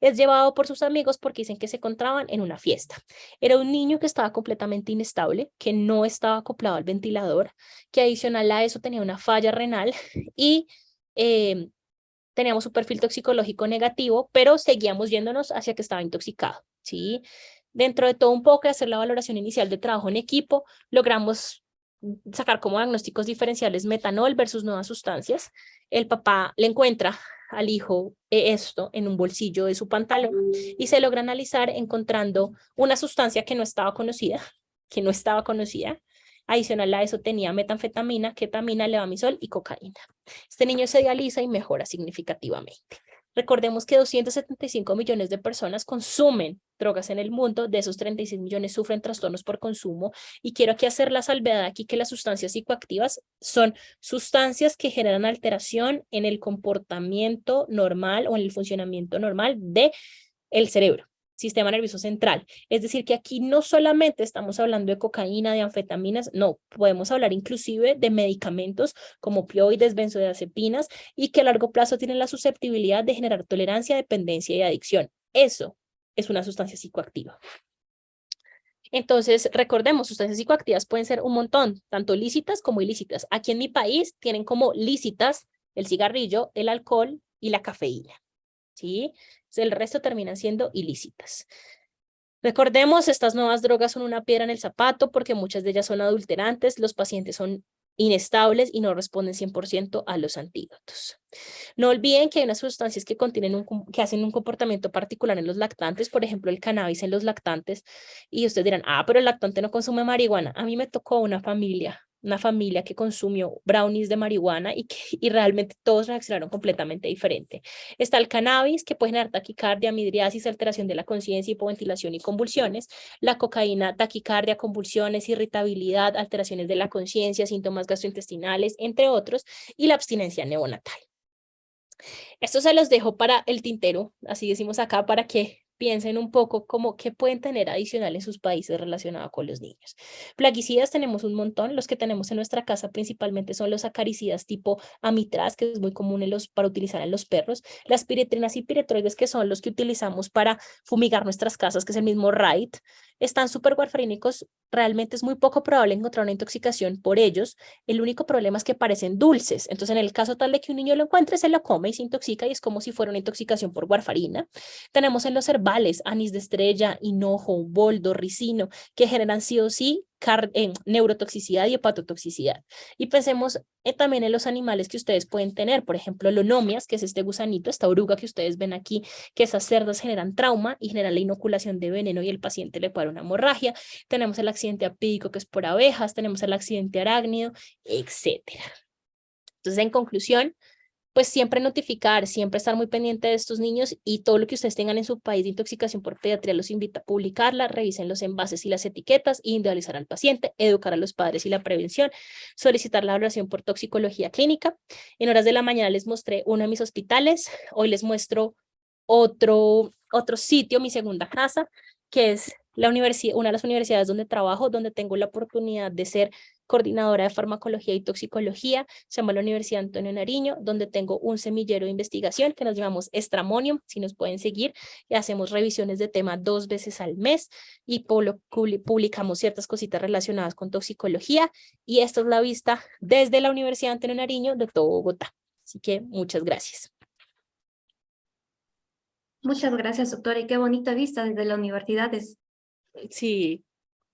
Es llevado por sus amigos porque dicen que se encontraban en una fiesta. Era un niño que estaba completamente inestable, que no estaba acoplado al ventilador, que adicional a eso tenía una falla renal y teníamos un perfil toxicológico negativo, pero seguíamos yéndonos hacia que estaba intoxicado, ¿sí? Dentro de todo un poco de hacer la valoración inicial de trabajo en equipo, logramos sacar como diagnósticos diferenciales metanol versus nuevas sustancias. El papá le encuentra al hijo esto en un bolsillo de su pantalón y se logra analizar encontrando una sustancia que no estaba conocida, Adicional a eso tenía metanfetamina, ketamina, levamisol y cocaína. Este niño se dializa y mejora significativamente. Recordemos que 275 millones de personas consumen drogas en el mundo, de esos 36 millones sufren trastornos por consumo, y quiero aquí hacer la salvedad aquí que las sustancias psicoactivas son sustancias que generan alteración en el comportamiento normal o en el funcionamiento normal del cerebro, sistema nervioso central. Es decir, que aquí no solamente estamos hablando de cocaína, de anfetaminas, no, podemos hablar inclusive de medicamentos como opioides, benzodiazepinas, y que a largo plazo tienen la susceptibilidad de generar tolerancia, dependencia y adicción. Eso es una sustancia psicoactiva. Entonces, recordemos, sustancias psicoactivas pueden ser un montón, tanto lícitas como ilícitas. Aquí en mi país tienen como lícitas el cigarrillo, el alcohol y la cafeína, ¿sí? El resto terminan siendo ilícitas. Recordemos, estas nuevas drogas son una piedra en el zapato porque muchas de ellas son adulterantes, los pacientes son inestables y no responden 100% a los antídotos. No olviden que hay unas sustancias que que hacen un comportamiento particular en los lactantes, por ejemplo, el cannabis en los lactantes, y ustedes dirán, pero el lactante no consume marihuana. A mí me tocó una familia que consumió brownies de marihuana y realmente todos reaccionaron completamente diferente. Está el cannabis, que puede generar taquicardia, midriasis, alteración de la conciencia, hipoventilación y convulsiones. La cocaína, taquicardia, convulsiones, irritabilidad, alteraciones de la conciencia, síntomas gastrointestinales, entre otros, y la abstinencia neonatal. Esto se los dejo para el tintero, así decimos acá, para que piensen un poco como qué pueden tener adicional en sus países relacionado con los niños. Plaguicidas tenemos un montón. Los que tenemos en nuestra casa principalmente son los acaricidas tipo amitraz, que es muy común para utilizar en los perros. Las piretrinas y piretroides, que son los que utilizamos para fumigar nuestras casas, que es el mismo RAID. Están súper warfarínicos. Realmente es muy poco probable encontrar una intoxicación por ellos. El único problema es que parecen dulces. Entonces, en el caso tal de que un niño lo encuentre, se lo come y se intoxica, y es como si fuera una intoxicación por warfarina. Tenemos en los herbales anís de estrella, hinojo, boldo, ricino, que generan sí o sí neurotoxicidad y hepatotoxicidad. Y pensemos también en los animales que ustedes pueden tener, por ejemplo, lonomias, que es este gusanito, esta oruga que ustedes ven aquí, que esas cerdas generan trauma y generan la inoculación de veneno y el paciente le puede dar una hemorragia. Tenemos el accidente apídico, que es por abejas, tenemos el accidente arácnido, etcétera. Entonces, en conclusión, pues siempre notificar, siempre estar muy pendiente de estos niños, y todo lo que ustedes tengan en su país de intoxicación por pediatría los invito a publicarla, revisen los envases y las etiquetas, individualizar al paciente, educar a los padres y la prevención, solicitar la evaluación por toxicología clínica. En horas de la mañana les mostré uno de mis hospitales, hoy les muestro otro sitio, mi segunda casa, que es la universidad, una de las universidades donde trabajo, donde tengo la oportunidad de ser coordinadora de farmacología y toxicología. Se llama la Universidad Antonio Nariño, donde tengo un semillero de investigación que nos llamamos Stramonium, si nos pueden seguir, y hacemos revisiones de tema 2 veces al mes y publicamos ciertas cositas relacionadas con toxicología, y esta es la vista desde la Universidad Antonio Nariño de todo Bogotá. Así que muchas gracias. Muchas gracias, doctora, y qué bonita vista desde la universidad. Sí,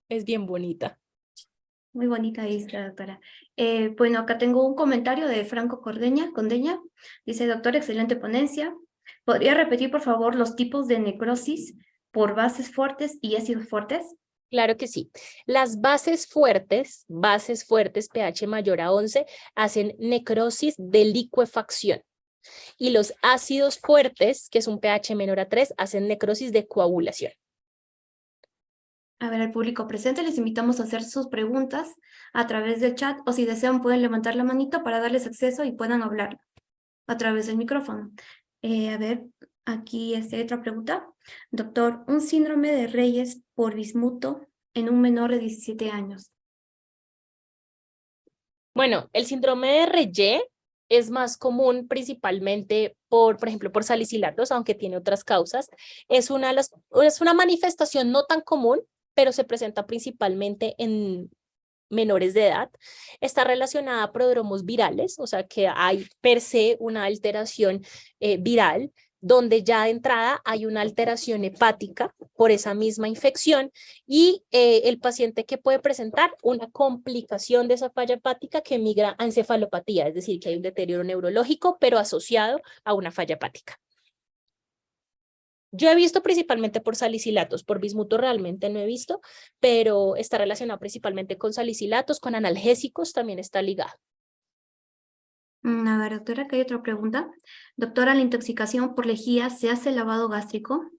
es bien bonita. Muy bonita vista, doctora. Bueno, acá tengo un comentario de Franco Condeña. Dice, doctor, excelente ponencia. ¿Podría repetir, por favor, los tipos de necrosis por bases fuertes y ácidos fuertes? Claro que sí. Las bases fuertes, pH mayor a 11, hacen necrosis de licuefacción. Y los ácidos fuertes, que es un pH menor a 3, hacen necrosis de coagulación. A ver, al público presente les invitamos a hacer sus preguntas a través del chat, o si desean pueden levantar la manito para darles acceso y puedan hablar a través del micrófono. A ver, aquí está otra pregunta. Doctor, un síndrome de Reyes por bismuto en un menor de 17 años. Bueno, el síndrome de Reye es más común principalmente por ejemplo, por salicilatos, aunque tiene otras causas. Es una manifestación no tan común, pero se presenta principalmente en menores de edad. Está relacionada a prodromos virales, o sea que hay per se una alteración viral, donde ya de entrada hay una alteración hepática por esa misma infección, y el paciente que puede presentar una complicación de esa falla hepática que migra a encefalopatía, es decir, que hay un deterioro neurológico, pero asociado a una falla hepática. Yo he visto principalmente por salicilatos, por bismuto realmente no he visto, pero está relacionado principalmente con salicilatos, con analgésicos también está ligado. A ver, doctora, acá hay otra pregunta. Doctora, ¿la intoxicación por lejía se hace lavado gástrico?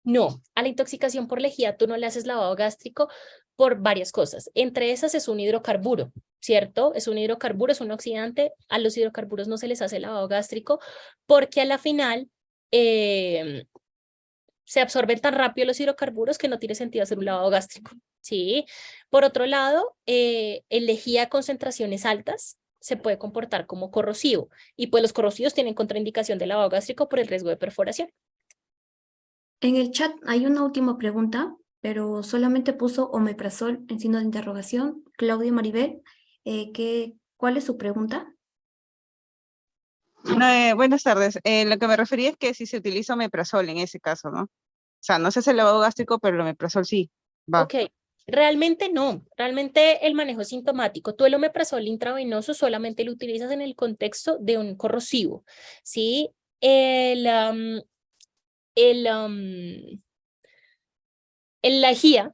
No, a la intoxicación por lejía tú no le haces lavado gástrico por varias cosas. Entre esas es un hidrocarburo, ¿cierto? Es un hidrocarburo, es un oxidante. A los hidrocarburos no se les hace lavado gástrico porque a la final se absorben tan rápido los hidrocarburos que no tiene sentido hacer un lavado gástrico, ¿sí? Por otro lado, el lejía a concentraciones altas se puede comportar como corrosivo, y pues los corrosivos tienen contraindicación de lavado gástrico por el riesgo de perforación. En el chat hay una última pregunta, pero solamente puso omeprazol en signo de interrogación. Claudia Maribel, ¿cuál es su pregunta? Buenas tardes. Lo que me refería es que si se utiliza omeprazol en ese caso, ¿no? O sea, no se hace el lavado gástrico, pero el omeprazol sí va. Ok, realmente no, realmente el manejo es sintomático. Tú el omeprazol intravenoso solamente lo utilizas en el contexto de un corrosivo, ¿sí? El lejía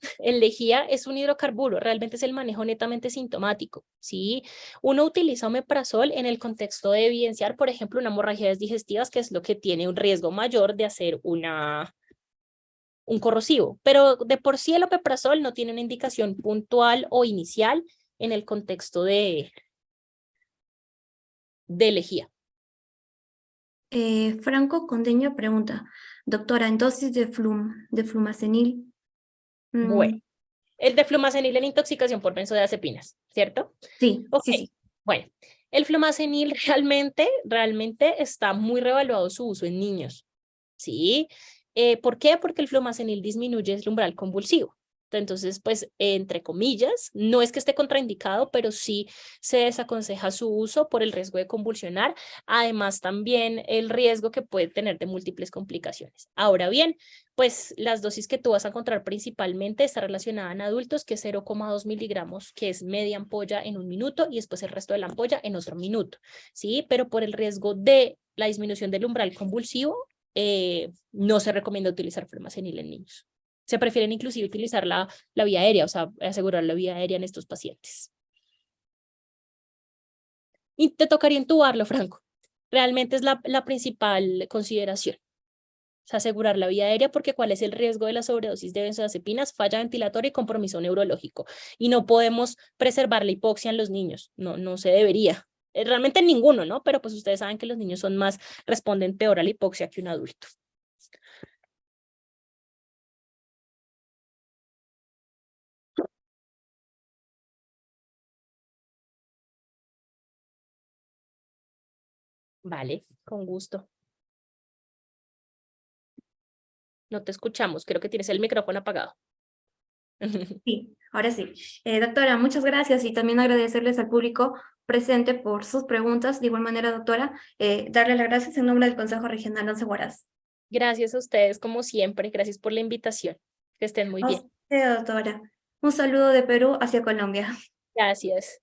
es un hidrocarburo, realmente es el manejo netamente sintomático, ¿sí? Uno utiliza omeprazol en el contexto de evidenciar, por ejemplo, una hemorragia digestivas, que es lo que tiene un riesgo mayor de hacer un corrosivo, pero de por sí el omeprazol no tiene una indicación puntual o inicial en el contexto de lejía. Franco Condeño pregunta, doctora, en dosis de flumacenil. Bueno, el de flumacenil en intoxicación por benzodiazepinas, ¿cierto? Sí, Ok, sí. bueno, el flumacenil realmente está muy revaluado su uso en niños, ¿sí? ¿Por qué? Porque el flumacenil disminuye el umbral convulsivo. Entonces, pues, entre comillas, no es que esté contraindicado, pero sí se desaconseja su uso por el riesgo de convulsionar, además también el riesgo que puede tener de múltiples complicaciones. Ahora bien, pues las dosis que tú vas a encontrar principalmente está relacionada en adultos, que es 0,2 miligramos, que es media ampolla en un minuto, y después el resto de la ampolla en otro minuto, ¿sí? Pero por el riesgo de la disminución del umbral convulsivo, no se recomienda utilizar fluoxetil en niños. Se prefieren inclusive utilizar la vía aérea, o sea, asegurar la vía aérea en estos pacientes. Y te tocaría intubarlo, Franco. Realmente es la principal consideración. O sea, asegurar la vía aérea, porque ¿cuál es el riesgo de la sobredosis de benzodiazepinas? Falla ventilatoria y compromiso neurológico. Y no podemos preservar la hipoxia en los niños. No se debería. Realmente ninguno, ¿no? Pero pues ustedes saben que los niños responden peor a la hipoxia que un adulto. Vale, con gusto. No te escuchamos, creo que tienes el micrófono apagado. Sí, ahora sí. Doctora, muchas gracias y también agradecerles al público presente por sus preguntas. De igual manera, doctora, darle las gracias en nombre del Consejo Regional Once Huaraz. Gracias a ustedes, como siempre. Gracias por la invitación. Que estén muy A bien. usted, doctora. Un saludo de Perú hacia Colombia. Gracias.